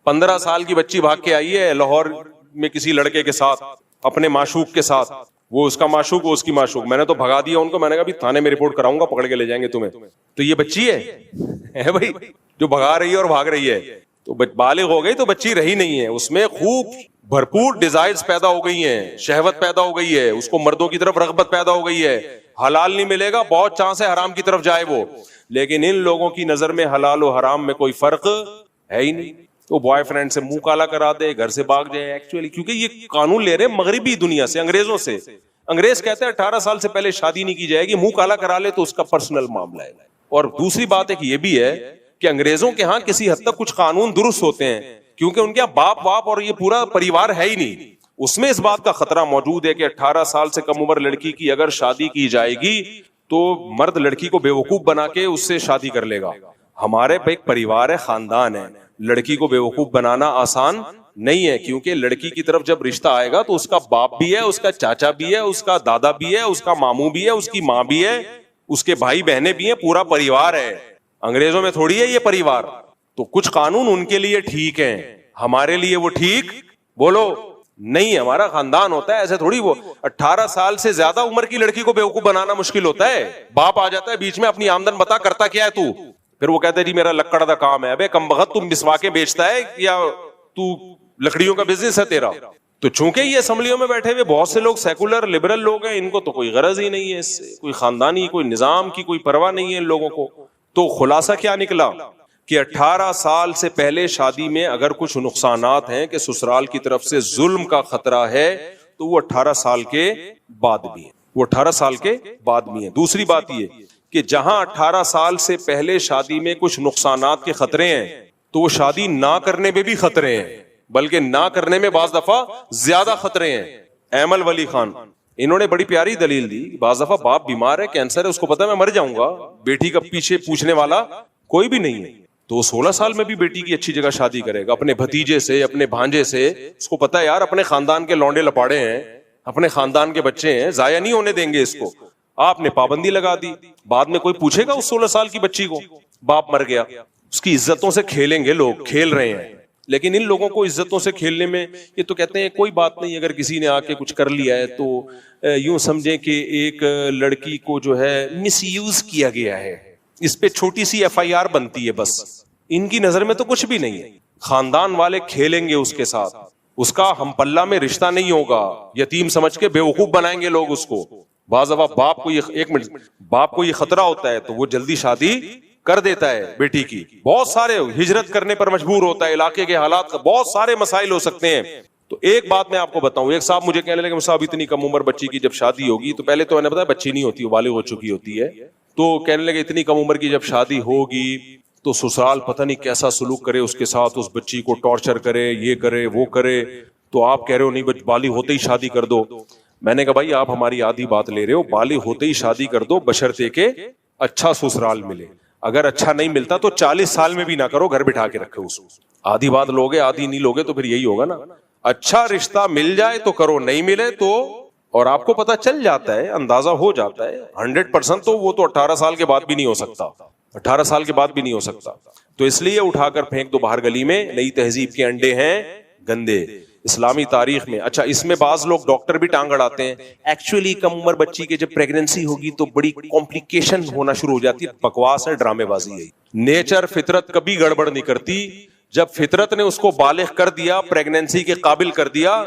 15 سال کی بچی بھاگ کے آئی ہے لاہور میں کسی لڑکے کے ساتھ, اپنے معشوق کے ساتھ. وہ اس کا معشوق, وہ اس کی معشوق. میں نے تو بھگا دیا ان کو, میں نے کہا بھی تھانے میں رپورٹ کراؤں گا, پکڑ کے لے جائیں گے تمہیں. تو یہ بچی ہے بھائی جو بھگا رہی ہے اور بھاگ رہی ہے. تو بالغ ہو گئی تو بچی رہی نہیں ہے. اس میں خوب بھرپور ڈیزائرز پیدا ہو گئی ہیں, شہوت پیدا ہو گئی ہے, اس کو مردوں کی طرف رغبت پیدا ہو گئی ہے. حلال نہیں ملے گا, بہت چانس ہے حرام کی طرف جائے وہ. لیکن ان لوگوں کی نظر میں حلال و حرام میں کوئی فرق ہے ہی نہیں. تو بوائے فرینڈ سے منہ کالا کرا دے, گھر سے بھاگ جائے. ایکچولی کیونکہ یہ قانون لے رہے ہیں مغربی دنیا سے, انگریزوں سے. انگریز کہتے ہیں 18 سال سے پہلے شادی نہیں کی جائے گی, منہ کالا کرا لے تو اس کا پرسنل معاملہ ہے. اور دوسری بات ایک یہ بھی ہے کہ انگریزوں کے ہاں کسی حد تک کچھ قانون درست ہوتے ہیں, کیونکہ ان کے باپ باپ اور یہ پورا پریوار ہے ہی نہیں. اس میں اس بات کا خطرہ موجود ہے کہ 18 سال سے کم عمر لڑکی کی اگر شادی کی جائے گی تو مرد لڑکی کو بیوقوف بنا کے اس سے شادی کر لے گا. ہمارے پہ ایک پریوار ہے, خاندان ہے, لڑکی کو بیوقوف بنانا آسان نہیں ہے. کیونکہ لڑکی کی طرف جب رشتہ آئے گا تو اس کا باپ بھی ہے, اس کا چاچا بھی ہے, اس کا دادا بھی ہے, اس کا ماموں بھی ہے, اس کی ماں بھی ہے, اس کے بھائی بہنیں بھی ہیں, پورا پریوار ہے. انگریزوں میں تھوڑی ہے یہ پریوار. تو کچھ قانون ان کے لیے ٹھیک ہیں, ہمارے لیے وہ ٹھیک بولو نہیں. ہمارا خاندان ہوتا ہے ایسے تھوڑی. وہ 18 سال سے زیادہ عمر کی لڑکی کو بیوقوف بنانا مشکل ہوتا ہے. باپ آ جاتا ہے بیچ میں, اپنی آمدن بتا کرتا کیا ہے تو, پھر وہ کہتا ہے جی میرا لکڑ دا کام ہے. ابے کم بخت تم مسواکیں بیچتا ہے یا تو لکڑیوں کا بزنس ہے تیرا؟ تو چونکہ یہ اسمبلیوں میں بیٹھے ہوئے بہت سے لوگ سیکولر لبرل لوگ ہیں, ان کو تو کوئی غرض ہی نہیں ہے اس سے, کوئی خاندانی کوئی نظام کی کوئی پرواہ نہیں ہے ان لوگوں کو. تو خلاصہ کیا نکلا کہ 18 سال سے پہلے شادی میں اگر کچھ نقصانات ہیں کہ سسرال کی طرف سے ظلم کا خطرہ ہے تو وہ 18 سال کے بعد بھی ہے, وہ 18 سال کے بعد بھی ہے. دوسری بات یہ کہ جہاں 18 سال سے پہلے شادی میں کچھ نقصانات کے خطرے ہیں تو وہ شادی نہ کرنے میں بھی خطرے ہیں, بلکہ نہ کرنے میں بعض دفعہ زیادہ خطرے ہیں. ایمل ولی خان انہوں نے بڑی پیاری دلیل دی. بعض دفعہ باپ بیمار ہے, کینسر ہے, اس کو پتا ہے میں مر جاؤں گا, بیٹی کا پیچھے پوچھنے والا کوئی بھی نہیں ہے, تو وہ 16 سال میں بھی بیٹی کی اچھی جگہ شادی کرے گا, اپنے بھتیجے سے, اپنے بھانجے سے. اس کو پتا ہے یار اپنے خاندان کے لونڈے لپاڑے ہیں, اپنے خاندان کے بچے ہیں, ضائع نہیں ہونے دیں گے اس کو. آپ نے پابندی لگا دی, بعد میں کوئی پوچھے گا اس 16 سال کی بچی کو, باپ مر گیا, اس کی عزتوں سے کھیلیں گے لوگ, کھیل رہے ہیں. لیکن ان لوگوں کو عزتوں سے کھیلنے میں یہ تو کہتے ہیں کوئی بات نہیں, اگر کسی نے آ کے کچھ کر لیا ہے تو یوں سمجھیں کہ ایک لڑکی کو جو ہے مس یوز کیا گیا ہے, اس پہ چھوٹی سی FIR بنتی ہے بس. ان کی نظر میں تو کچھ بھی نہیں ہے. خاندان والے کھیلیں گے اس کے ساتھ, اس کا ہم پلہ میں رشتہ نہیں ہوگا, یتیم سمجھ کے بیوقوف بنائیں گے لوگ اس کو. بعض دفعہ باپ کو یہ خطرہ ہوتا ہے تو وہ جلدی شادی کر دیتا ہے بیٹی کی. بہت سارے ہجرت کرنے پر مجبور ہوتا ہے, علاقے کے حالات کا بہت سارے مسائل ہو سکتے ہیں. تو ایک بات میں آپ کو بتاؤں, ایک صاحب مجھے کہنے لگے صاحب اتنی کم عمر بچی کی جب شادی ہوگی, تو پہلے تو میں نے بتایا بچی نہیں ہوتی, بالغ ہو چکی ہوتی ہے, تو کہنے لگے اتنی کم عمر کی جب شادی ہوگی تو سسرال پتہ نہیں کیسا سلوک کرے اس کے ساتھ, اس بچی کو ٹارچر کرے, یہ کرے وہ کرے. تو آپ کہہ رہے ہو نہیں بالغ ہوتے ہی شادی کر دو. میں نے کہا بھائی آپ ہماری آدھی بات لے رہے ہو, بالغ ہوتے ہی شادی کر دو بشرطے کہ اچھا سسرال ملے. اگر اچھا نہیں ملتا تو 40 سال میں بھی نہ کرو, گھر بٹھا کے رکھو اس کو. آدھی بات لوگے آدھی نہیں لوگے تو پھر یہی ہوگا نا. اچھا رشتہ مل جائے تو کرو, نہیں ملے تو, اور آپ کو پتا چل جاتا ہے, اندازہ ہو جاتا ہے 100%, تو وہ تو 18 سال کے بعد بھی نہیں ہو سکتا, 18 سال کے بعد بھی نہیں ہو سکتا. تو اس لیے اٹھا کر پھینک دو باہر گلی میں, نئی تہذیب کے انڈے ہیں گندے اسلامی تاریخ میں. اچھا اس میں بعض لوگ ڈاکٹر بھی ٹانگ اڑاتے ہیں. ایکچولی کم عمر بچی کے جب پریگننسی ہوگی تو بڑی کمپلیکیشن ہونا شروع ہو جاتی ہے. بکواس ہے, ڈرامے بازی ہے. نیچر فطرت کبھی گڑبڑ نہیں کرتی. جب فطرت نے اس کو بالغ کر دیا, پریگننسی کے قابل کر دیا,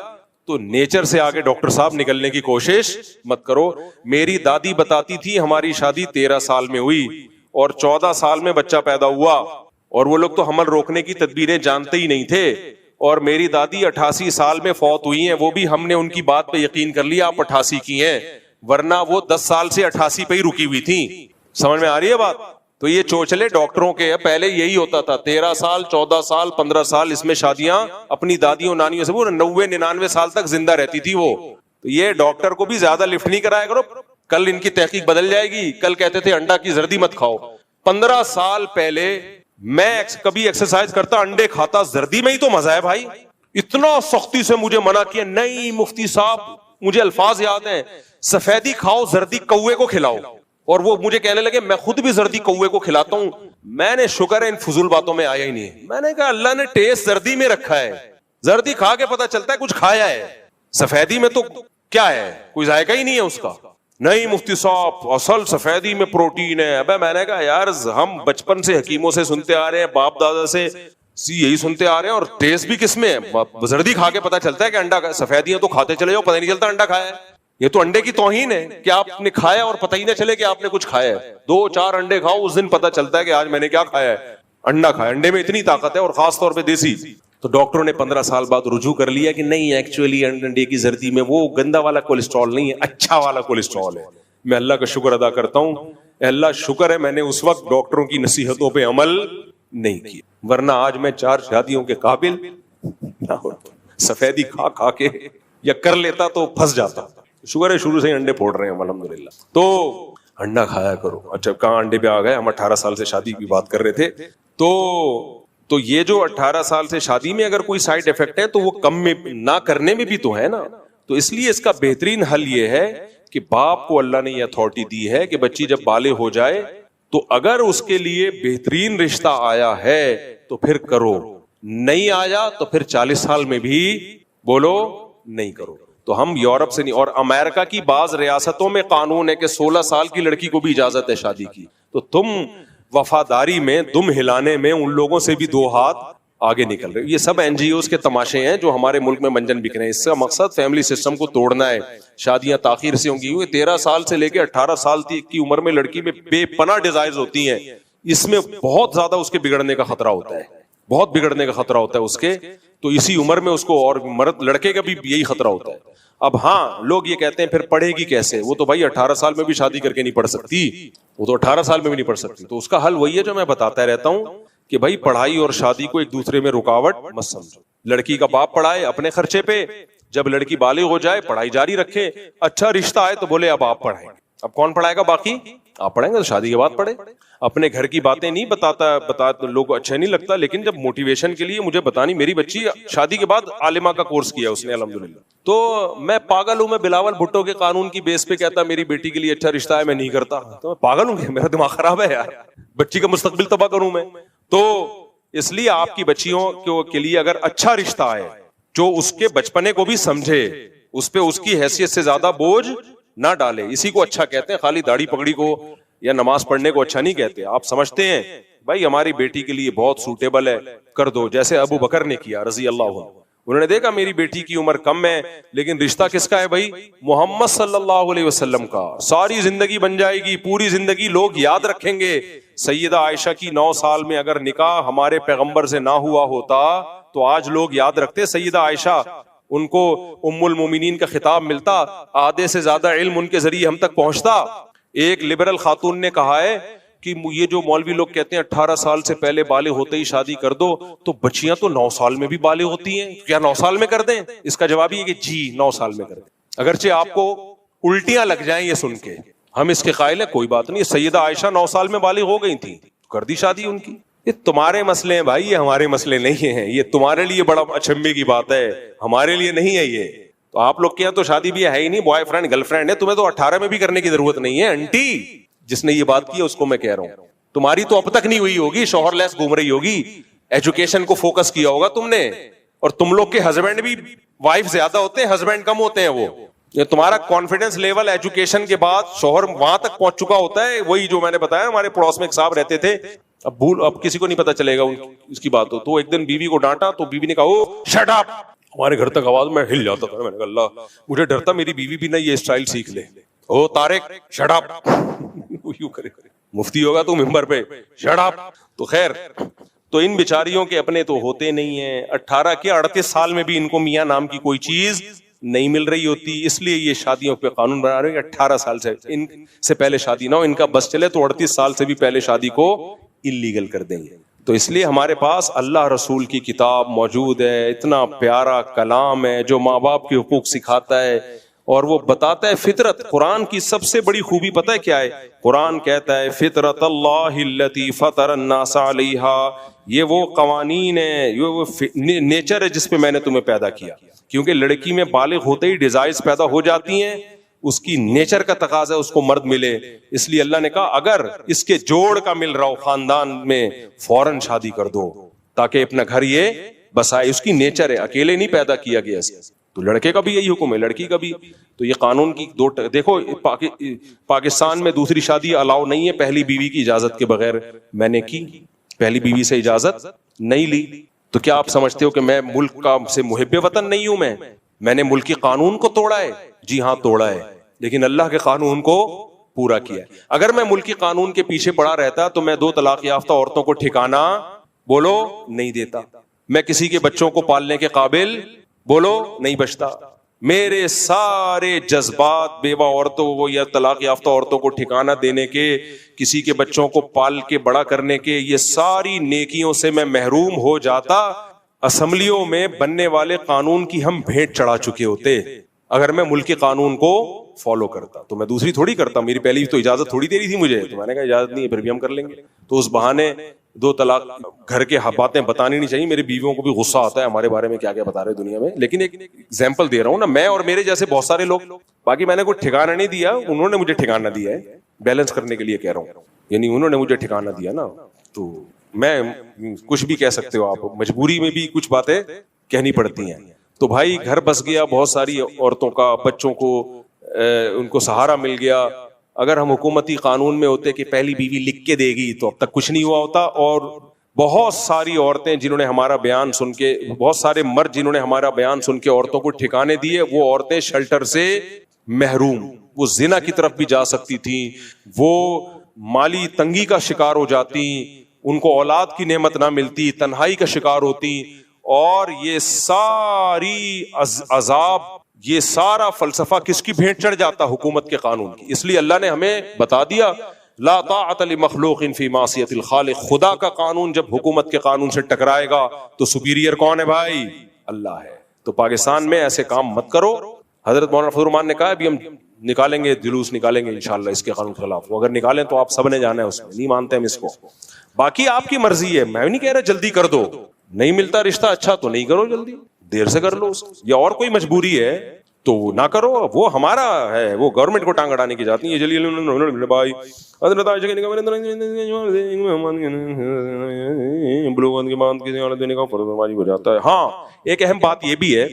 تو نیچر سے آگے ڈاکٹر صاحب نکلنے کی کوشش مت کرو. میری دادی بتاتی تھی ہماری شادی 13 سال میں ہوئی اور 14 سال میں بچہ پیدا ہوا, اور وہ لوگ تو حمل روکنے کی تدبیریں جانتے ہی نہیں تھے. اور میری دادی 88 سال میں فوت ہوئی ہیں, وہ بھی ہم نے ان کی بات پہ یقین کر لیا آپ 88 کی ہیں, ورنہ وہ 10 سال سے 88 پہ ہی رکی ہوئی تھیں. سمجھ میں آ رہی ہے بات؟ تو یہ چوچلے ڈاکٹروں کے پہلے یہی ہوتا تھا, 13 سال 14 سال 15 سال اس میں شادیاں اپنی دادیوں نانیوں سے, وہ 90-99 سال تک زندہ رہتی تھی وہ. تو یہ ڈاکٹر کو بھی زیادہ لفٹ نہیں کرایا کرو, کل ان کی تحقیق بدل جائے گی. کل کہتے تھے انڈا کی زردی مت کھاؤ, 15 سال پہلے میں کبھی ایکسرسائز کرتا انڈے کھاتا, زردی میں ہی تو مزہ ہے بھائی. اتنا سختی سے مجھے منع کیا, نہیں مفتی صاحب مجھے الفاظ یاد ہیں, سفیدی کھاؤ زردی کوے کو کھلاؤ. اور وہ مجھے کہنے لگے میں خود بھی زردی کوے کو کھلاتا ہوں. میں نے شکر ہے ان فضول باتوں میں آیا ہی نہیں. میں نے کہا اللہ نے ٹیسٹ زردی میں رکھا ہے, زردی کھا کے پتا چلتا ہے کچھ کھایا ہے, سفیدی میں تو کیا ہے, کوئی ذائقہ ہی نہیں ہے اس کا. نہیں مفتی صاحب اصل سفیدی میں پروٹین ہے. ابے میں نے کہا یار ہم بچپن سے حکیموں سے سنتے آ رہے ہیں, باپ دادا سے یہی سنتے آ رہے ہیں, اور ٹیسٹ بھی کس میں ہے, زردی کھا کے پتا چلتا ہے کہ انڈا, سفیدیاں تو کھاتے چلے جاؤ پتہ نہیں چلتا انڈا کھایا ہے. یہ تو انڈے کی توہین ہے کہ آپ نے کھایا اور پتہ ہی نہ چلے کہ آپ نے کچھ کھایا ہے. 2-4 انڈے کھاؤ, اس دن پتہ چلتا ہے کہ آج میں نے کیا کھایا ہے, انڈا کھایا. انڈے میں اتنی طاقت ہے, اور خاص طور پہ دیسی. تو ڈاکٹروں نے 15 سال بعد رجوع کر لیا کہ نہیں ایکچولی انڈے کی زردی میں وہ گندا والا کولیسٹرول نہیں ہے, اچھا والا کولیسٹرول ہے. میں اللہ کا شکر ادا کرتا ہوں, اللہ شکر ہے میں نے اس وقت ڈاکٹروں کی نصیحتوں پہ عمل نہیں کیا, ورنہ آج میں 4 شادیوں کے قابل نہ ہوتا. سفیدی کھا کھا کے یا کر لیتا تو پھنس جاتا. شکر ہے شروع سے ہی انڈے پھوڑ رہے ہیں الحمدللہ. تو انڈا کھایا کرو. اچھا کہاں انڈے پہ آ گئے, ہم 18 سال سے شادی کی بات کر رہے تھے. تو یہ جو 18 سال سے شادی میں اگر کوئی سائیڈ افیکٹ ہے تو وہ کم میں نہ کرنے میں بھی تو ہے نا. تو اس لیے اس کا بہترین حل یہ ہے کہ باپ کو اللہ نے یہ اتھارٹی دی ہے کہ بچی جب بالغ ہو جائے تو اگر اس کے لیے بہترین رشتہ آیا ہے تو پھر کرو, نہیں آیا تو پھر 40 سال میں بھی بولو نہیں کرو. تو ہم یورپ سے نہیں, اور امریکہ کی بعض ریاستوں میں قانون ہے کہ 16 سال کی لڑکی کو بھی اجازت ہے شادی کی. تو تم وفاداری میں دم ہلانے میں ان لوگوں سے بھی 2 ہاتھ آگے نکل رہے. یہ سب NGOs کے تماشے ہیں جو ہمارے ملک میں منجن بک رہے ہیں. اس کا مقصد فیملی سسٹم کو توڑنا ہے. شادیاں تاخیر سے ہوں گی. 13 سال سے لے کے 18 سال کی عمر میں لڑکی میں بے پناہ ڈیزائرز ہوتی ہیں. اس میں بہت زیادہ اس کے بگڑنے کا خطرہ ہوتا ہے, بہت بگڑنے کا خطرہ ہوتا ہے اس کے. تو اسی عمر میں اس کو, اور مرد لڑکے کا بھی یہی خطرہ ہوتا ہے. اب ہاں لوگ یہ کہتے ہیں پھر پڑھے گی کیسے, وہ تو بھائی 18 سال میں بھی شادی کر کے نہیں پڑھ سکتی, وہ تو 18 سال میں بھی نہیں پڑھ سکتی. تو اس کا حل وہی ہے جو میں بتاتا رہتا ہوں کہ بھائی پڑھائی اور شادی کو ایک دوسرے میں رکاوٹ مت سمجھو. لڑکی کا باپ پڑھائے اپنے خرچے پہ, جب لڑکی بالغ ہو جائے پڑھائی جاری رکھے, اچھا رشتہ آئے تو بولے اب آپ پڑھائیں. اب کون پڑھائے گا, باقی آپ پڑھیں گے تو شادی کے بعد پڑھے. اپنے گھر کی باتیں نہیں بتا لوگ اچھا نہیں لگتا, لیکن جب موٹیویشن کے لیے مجھے بتانی, میری بچی شادی کے بعد عالمہ کا کورس کیا اس نے الحمدللہ. تو میں پاگل ہوں, میں بلاول بھٹو کے قانون کی بیس پہ کہتا میری بیٹی کے لیے اچھا رشتہ ہے میں نہیں کرتا, تو میں پاگل ہوں, میرا دماغ خراب ہے یار, بچی کا مستقبل تباہ کروں میں. تو اس لیے آپ کی بچیوں کے لیے اگر اچھا رشتہ ہے جو اس کے بچپنے کو بھی سمجھے, اس پہ اس کی حیثیت سے زیادہ بوجھ نہ ڈالے, اسی کو اچھا کہتے ہیں. خالی داڑھی پگڑی کو یا نماز پڑھنے کو اچھا نہیں کہتے. آپ سمجھتے ہیں بھائی ہماری بیٹی کے لیے بہت سوٹیبل ہے, کر دو, جیسے ابو بکر نے کیا رضی اللہ عنہ. انہوں نے دیکھا میری بیٹی کی عمر کم ہے لیکن رشتہ کس کا ہے بھائی, محمد صلی اللہ علیہ وسلم کا. ساری زندگی بن جائے گی, پوری زندگی لوگ یاد رکھیں گے. سیدہ عائشہ کی 9 سال میں اگر نکاح ہمارے پیغمبر سے نہ ہوا ہوتا تو آج لوگ یاد رکھتے سیدہ عائشہ, ان کو ام المومنین کا خطاب ملتا, آدھے سے زیادہ علم ان کے ذریعے ہم تک پہنچتا. ایک لبرل خاتون نے کہا ہے کہ یہ جو مولوی لوگ کہتے ہیں 18 سال سے پہلے بالغ ہوتے ہی شادی کر دو, تو بچیاں تو 9 سال میں بھی بالغ ہوتی ہیں, کیا 9 سال میں کر دیں؟ اس کا جواب یہ کہ جی 9 سال میں کر دیں. اگرچہ آپ کو الٹیاں لگ جائیں یہ سن کے, ہم اس کے قائل ہیں, کوئی بات نہیں. سیدہ عائشہ 9 سال میں بالغ ہو گئی تھی, کر دی شادی ان کی. یہ تمہارے مسئلے ہیں بھائی, یہ ہمارے مسئلے نہیں ہیں. یہ تمہارے لیے بڑا اچنبے کی بات ہے, ہمارے لیے نہیں ہے یہ. تو آپ لوگ کے یہاں تو شادی بھی ہے ہی نہیں, بوائے فرینڈ گرل فرینڈ ہے, تمہیں تو 18 میں بھی کرنے کی ضرورت نہیں ہے. انٹی جس نے یہ بات کی ہے اس کو میں کہہ رہا ہوں, تمہاری تو اب تک نہیں ہوئی ہوگی, شوہر لیس گھوم رہی ہوگی, ایجوکیشن کو فوکس کیا ہوگا تم نے. اور تم لوگ کے ہسبینڈ بھی وائف زیادہ ہوتے ہیں, ہسبینڈ کم ہوتے ہیں. وہ تمہارا کانفیڈنس لیول ایجوکیشن کے بعد شوہر وہاں تک پہنچ چکا ہوتا ہے. وہی جو میں نے بتایا, ہمارے پڑوس میں ایک صاحب رہتے تھے, اب کسی کو نہیں پتا چلے گا اس کی بات ہو. تو ایک دن بیوی کو ڈانٹا تو بیوی نے کہا او شٹ اپ. ہمارے گھر تک آواز میں ہل جاتا تھا. میں نے کہا اللہ, مجھے ڈرتا میری بیوی بھی نہ یہ اسٹائل سیکھ لے. او طارق شٹ اپ. یوں کرے, مفتی ہوگا تو ممبر پہ شٹ اپ. تو خیر, تو ان بیچاریوں کے اپنے تو ہوتے نہیں ہیں. 18 کے 38 سال میں بھی ان کو میاں نام کی کوئی چیز نہیں مل رہی ہوتی، اس لیے یہ شادیوں پہ قانون بنا رہے ہیں کہ 18 سال سے ان سے پہلے شادی نہ ہو، ان کا بس چلے تو 38 سال سے بھی پہلے شادی کو اللیگل کر دیں گے. تو اس لیے ہمارے پاس اللہ رسول کی کتاب موجود ہے، اتنا پیارا کلام ہے جو ماں باپ کے حقوق سکھاتا ہے اور وہ بتاتا ہے فطرت. قرآن کی سب سے بڑی خوبی پتہ ہے کیا ہے؟ قرآن کہتا ہے فطرت اللہ التی فطر الناس علیہا، یہ وہ قوانین ہیں، یہ وہ نیچر ہے جس پہ میں نے تمہیں پیدا کیا. کیونکہ لڑکی میں بالغ ہوتے ہی ڈیزائرز پیدا ہو جاتی ہیں، اس کی نیچر کا تقاضا ہے اس کو مرد ملے. اس لیے اللہ نے کہا اگر اس کے جوڑ کا مل رہا ہو خاندان میں فوراً شادی کر دو تاکہ اپنا گھر یہ بسائے. اس کی نیچر ہے، اکیلے نہیں پیدا کیا گیا اسے. تو لڑکے کا بھی یہی حکم ہے، لڑکی کا بھی. تو یہ قانون کی دیکھو پاکستان میں دوسری شادی الاؤ نہیں ہے پہلی بیوی کی اجازت کے بغیر. میں نے کی، پہلی بیوی سے اجازت نہیں لی. تو کیا آپ سمجھتے ہو کہ میں ملک کا سے محب وطن نہیں ہوں؟ میں نے ملکی قانون کو توڑا ہے؟ جی ہاں توڑا ہے، لیکن اللہ کے قانون کو پورا کیا ہے. اگر میں ملکی قانون کے پیچھے پڑا رہتا تو میں 2 طلاق یافتہ عورتوں کو ٹھکانہ بولو نہیں دیتا، میں کسی کے بچوں کو پالنے کے قابل بولو نہیں بچتا. میرے سارے جذبات بیوہ عورتوں کو یا طلاق یافتہ عورتوں کو ٹھکانہ دینے کے، کسی کے بچوں کو پال کے بڑا کرنے کے، یہ ساری نیکیوں سے میں محروم ہو جاتا. اسمبلیوں میں بننے والے قانون کی ہم بھیٹ چڑھا چکے ہوتے اگر میں ملکی قانون کو فالو کرتا. تو میں دوسری تھوڑی کرتا، میری پہلی تو اجازت تھوڑی دے رہی تھی مجھے، تو میں نے کہا اجازت نہیں ہے پھر بھی ہم کر لیں گے. تو اس بہانے 2 طلاق گھر کے باتیں بتانی نہیں چاہیے. میری بیویوں کو بھی غصہ آتا ہے ہمارے بارے میں کیا کیا بتا رہے دنیا میں، لیکن ایک ایگزامپل دے رہا ہوں نا، میں اور میرے جیسے بہت سارے لوگ. باقی میں نے کوئی ٹھکانہ نہیں دیا، انہوں نے مجھے ٹھکانہ دیا ہے، بیلنس کرنے کے لیے کہہ رہا ہوں. یعنی انہوں نے مجھے ٹھکانہ دیا نا، تو میں کچھ بھی کہہ سکتے ہو آپ، مجبوری میں بھی کچھ باتیں کہنی پڑتی ہیں. تو بھائی گھر بس گیا، بہت ساری عورتوں کا، بچوں کو ان کو سہارا مل گیا. اگر ہم حکومتی قانون میں ہوتے کہ پہلی بیوی لکھ کے دے گی تو اب تک کچھ نہیں ہوا ہوتا. اور بہت ساری عورتیں جنہوں نے ہمارا بیان سن کے، بہت سارے مرد جنہوں نے ہمارا بیان سن کے عورتوں کو ٹھکانے دیے، وہ عورتیں شیلٹر سے محروم، وہ زنا کی طرف بھی جا سکتی تھیں، وہ مالی تنگی کا شکار ہو جاتی، ان کو اولاد کی نعمت نہ ملتی، تنہائی کا شکار ہوتی. اور یہ ساری عذاب، یہ سارا فلسفہ کس کی بھیٹ چڑھ جاتا؟ حکومت کے قانون کی. اس لیے اللہ نے ہمیں بتا دیا لا طاعت لمخلوق فی معصیت الخالق. خدا کا قانون جب حکومت کے قانون سے ٹکرائے گا تو سپیریئر کون ہے بھائی؟ اللہ ہے. تو پاکستان میں ایسے کام مت کرو. حضرت مولانا فضل الرحمان نے کہا ابھی ہم نکالیں گے، جلوس نکالیں گے انشاءاللہ اس کے قانون کے خلاف. وہ اگر نکالیں تو آپ سب نے جانا ہے، اس میں نہیں مانتے ہم اس کو. باقی آپ کی مرضی ہے، میں نہیں کہہ رہا جلدی کر دو، نہیں ملتا رشتہ اچھا تو نہیں کرو، جلدی دیر سے کر لو. یا اور کوئی مجبوری ہے تو نہ کرو، وہ ہمارا ہے، وہ گورنمنٹ کو ٹانگ اڑانے کی جاتی ہے. جلیل بھائی حضرت عائشہ کے نکاح واجب ہو جاتا ہے. ہاں ایک اہم بات یہ بھی ہے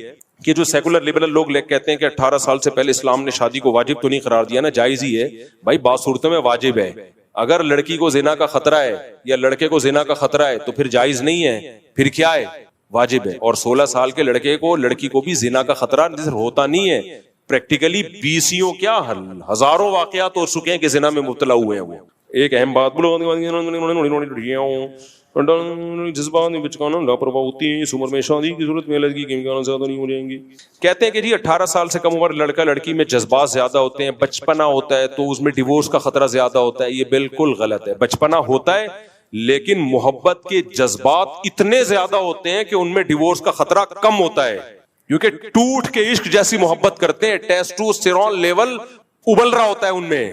کہ جو سیکولر لبرل لوگ کہتے ہیں کہ 18 سال سے پہلے اسلام نے شادی کو واجب تو نہیں قرار دیا نا، جائز ہی ہے. بھائی بعض صورتوں میں واجب ہے. اگر لڑکی کو زنا کا خطرہ ہے یا لڑکے کو زنا کا خطرہ ہے تو پھر جائز نہیں ہے، پھر کیا ہے؟ واجب ہے. اور 16 سال کے لڑکے کو، لڑکی کو بھی زنا کا خطرہ ہوتا نہیں ہے. پریکٹیکلی 20 کیا ہزاروں واقعات ہو چکے ہیں کہ زنا میں مبتلا ہوئے ہیں. وہ ایک اہم بات جذبات میں بچکانا لاپرواہ ہوتی ہے. اس عمر میں شادی کی صورت میں لڑکی کے امکانات زیادہ نہیں ہو جائیں گی. کہتے ہیں کہ جی 18 سال سے کم عمر لڑکا لڑکی میں جذبات زیادہ ہوتے ہیں، بچپنا ہوتا ہے تو اس میں ڈیورس کا خطرہ زیادہ ہوتا ہے. یہ بالکل غلط ہے. بچپنا ہوتا ہے لیکن محبت کے جذبات اتنے زیادہ ہوتے ہیں کہ ان میں ڈیورس کا خطرہ کم ہوتا ہے، کیونکہ ٹوٹ کے عشق جیسی محبت کرتے ہیں. ٹیسٹوسٹیرون لیول ابل رہا ہوتا ہے ان میں،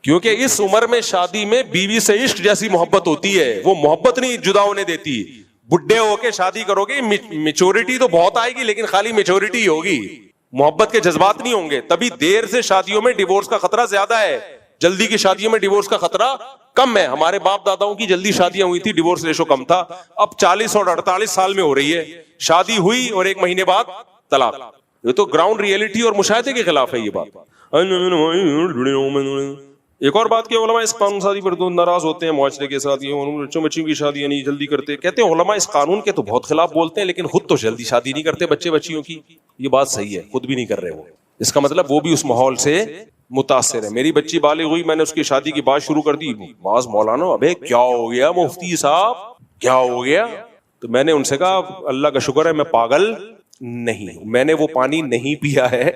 کیونکہ اس عمر میں شادی میں بیوی سے عشق جیسی محبت ہوتی ہے. وہ محبت نہیں جدا ہونے دیتی. بڈھے ہو کے شادی کرو گے، میچورٹی تو بہت آئے گی لیکن خالی میچورٹی ہی ہوگی، محبت کے جذبات نہیں ہوں گے. تبھی دیر سے شادیوں میں ڈیورس کا خطرہ زیادہ ہے، جلدی کی شادیوں میں ڈیورس کا خطرہ کم ہے. ہمارے باپ داداؤں کی جلدی شادیاں ہوئی تھی، ڈیورس ریشو کم تھا. اب 40 اور 48 سال میں ہو رہی ہے. شادی ہوئی اور 1 مہینے بعد طلاق. یہ تو گراؤنڈ ریئلٹی اور مشاہدے کے خلاف ہے یہ بات. ایک اور بات کہ علماء اس قانون سازی پر تو ناراض ہوتے ہیں معاشرے کے ساتھ، یہ بچوں کی شادی نہیں جلدی کرتے. کہتے ہیں علماء اس قانون کے تو بہت خلاف بولتے ہیں لیکن خود تو جلدی شادی نہیں کرتے بچے بچیوں کی. یہ بات صحیح ہے، خود بھی نہیں کر رہے وہ. اس کا مطلب وہ بھی اس ماحول سے متاثر ہے. میری بچی بالغ ہوئی، میں نے اس کی شادی کی بات شروع کر دی. بعض مولانا ابے کیا ہو گیا مفتی صاحب، کیا ہو گیا؟ تو میں نے ان سے کہا اللہ کا شکر ہے میں پاگل نہیں, میں نے وہ پانی نہیں پیا ہے.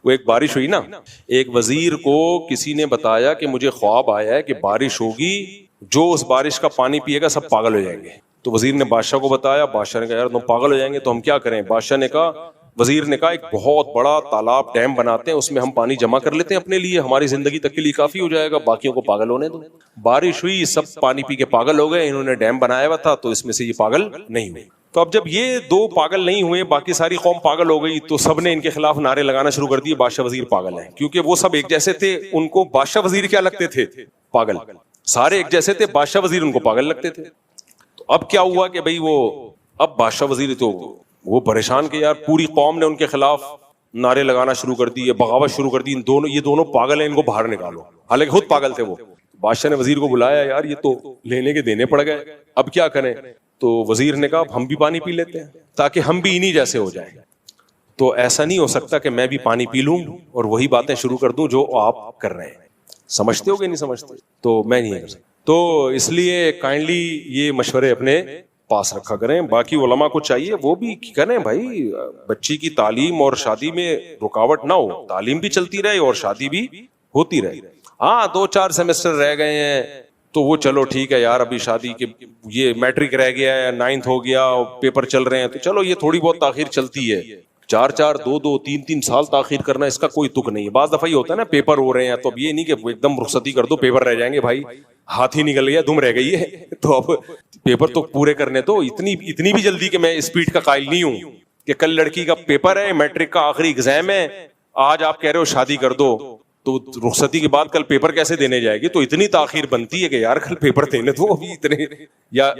وہ ایک بارش ہوئی نا, ایک وزیر کو کسی نے بتایا کہ مجھے خواب آیا ہے کہ بارش ہوگی, جو اس بارش کا پانی پیے گا سب پاگل ہو جائیں گے. تو وزیر نے بادشاہ کو بتایا, بادشاہ نے کہا یار تم پاگل ہو جائیں گے تو ہم کیا کریں. بادشاہ نے کہا, وزیر نے کہا ایک بہت بڑا تالاب ڈیم بناتے ہیں, اس میں ہم پانی جمع کر لیتے ہیں اپنے لیے, ہماری زندگی تک کے لیے کافی ہو جائے گا, باقیوں کو پاگل ہونے دو. بارش ہوئی, سب پانی پی کے پاگل ہو گئے, انہوں نے ڈیم بنایا ہوا تھا تو اس میں سے یہ پاگل نہیں ہوئے. تو اب جب یہ دو پاگل نہیں ہوئے, باقی ساری قوم پاگل ہو گئی, تو سب نے ان کے خلاف نعرے لگانا شروع کر دیے بادشاہ وزیر پاگل ہیں, کیونکہ وہ سب ایک جیسے تھے. ان کو بادشاہ وزیر کیا لگتے تھے؟ پاگل. سارے ایک جیسے تھے, بادشاہ وزیر ان کو پاگل لگتے تھے. تو اب کیا ہوا کہ بھئی وہ اب بادشاہ وزیر تو وہ پریشان کہ یار پوری قوم نے ان کے خلاف نعرے لگانا شروع کر دیے, بغاوت شروع کر دی, یہ دونوں پاگل ہیں, ان کو باہر نکالو. حالانکہ خود پاگل تھے وہ. بادشاہ نے وزیر کو بلایا, یار یہ تو لینے کے دینے پڑ گئے, اب کیا کریں. تو وزیر نے کہا ہم بھی پانی پی لیتے ہیں تاکہ ہم بھی انہی جیسے ہو جائیں. تو ایسا نہیں ہو سکتا کہ میں بھی پانی پی لوں اور وہی باتیں شروع کر دوں جو آپ کر رہے ہیں. سمجھتے ہو کہ نہیں سمجھتے؟ تو میں نہیں کر سکتا. تو اس لیے کائنڈلی یہ مشورے اپنے پاس رکھا کریں. باقی علماء کو چاہیے وہ بھی کریں بھائی, بچی کی تعلیم اور شادی میں رکاوٹ نہ ہو, تعلیم بھی چلتی رہے اور شادی بھی ہوتی رہے. ہاں 2-4 سیمسٹر رہ گئے ہیں تو وہ چلو ٹھیک ہے یار, ابھی شادی کے یہ میٹرک رہ گیا ہے, 9th ہو گیا, پیپر چل رہے ہیں, تو چلو یہ تھوڑی بہت تاخیر چلتی ہے. 4-4 2-2 3-3 سال تاخیر کرنا اس کا کوئی تک نہیں ہے. بعض دفعہ یہ ہوتا ہے نا پیپر ہو رہے ہیں تو اب یہ نہیں کہ ایک دم رخصتی کر دو, پیپر رہ جائیں گے بھائی, ہاتھ ہی نکل گیا, دم رہ گئی ہے, تو اب پیپر تو پورے کرنے. تو اتنی بھی جلدی کہ میں اسپیڈ کا قائل نہیں ہوں کہ کل لڑکی کا پیپر ہے, میٹرک کا آخری ایگزام ہے, آج آپ کہہ رہے ہو شادی کر دو, تو رخصتی کے بعد کل پیپر کیسے دینے جائے گی. تو اتنی تاخیر بنتی ہے کہ یار کل پیپر دینے دو, ابھی اتنے یا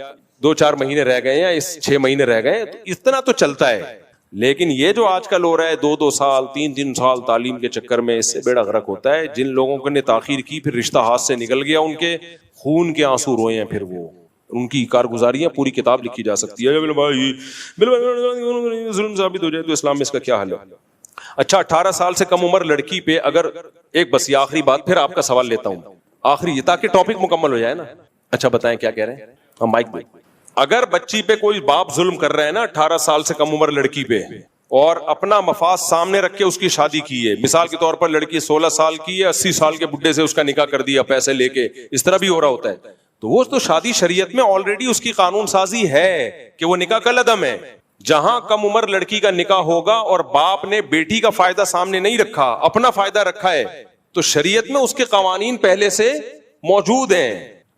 2-4 مہینے رہ گئے یا 6 مہینے رہ گئے, تو اتنا تو چلتا ہے. لیکن یہ جو آج کل ہو رہا ہے 2-2 سال 3-3 سال تعلیم کے چکر میں, اس سے بیڑا غرق ہوتا ہے. جن لوگوں نے تاخیر کی پھر رشتہ ہاتھ سے نکل گیا, ان کے خون کے آنسو روئے ہیں, پھر وہ ان کی کارگزاریاں پوری کتاب لکھی جا سکتی ہے. ظلم ثابت ہو جائے تو اسلام میں اس کا کیا حل ہے؟ اچھا 18 سال سے کم عمر لڑکی پہ اگر ایک بس یہ آخری بات, پھر آپ کا سوال لیتا ہوں آخری, تاکہ ٹاپک مکمل ہو جائے نا. اچھا بتائیں کیا کہہ رہے ہیں, ہم مائک دیں. اگر بچی پہ کوئی باپ ظلم کر رہے ہیں نا 18 سال سے کم عمر لڑکی پہ, اور اپنا مفاد سامنے رکھ کے اس کی شادی کی ہے, مثال کے طور پر لڑکی 16 سال کی ہے, 80 سال کے بڈھے سے اس کا نکاح کر دیا پیسے لے کے, اس طرح بھی ہو رہا ہوتا ہے, تو وہ تو شادی شریعت میں آلریڈی اس کی قانون سازی ہے کہ وہ نکاح کل عدم ہے. جہاں کم عمر لڑکی کا نکاح ہوگا اور باپ نے بیٹی کا فائدہ سامنے نہیں رکھا, اپنا فائدہ رکھا ہے, تو شریعت میں اس کے قوانین پہلے سے موجود ہیں.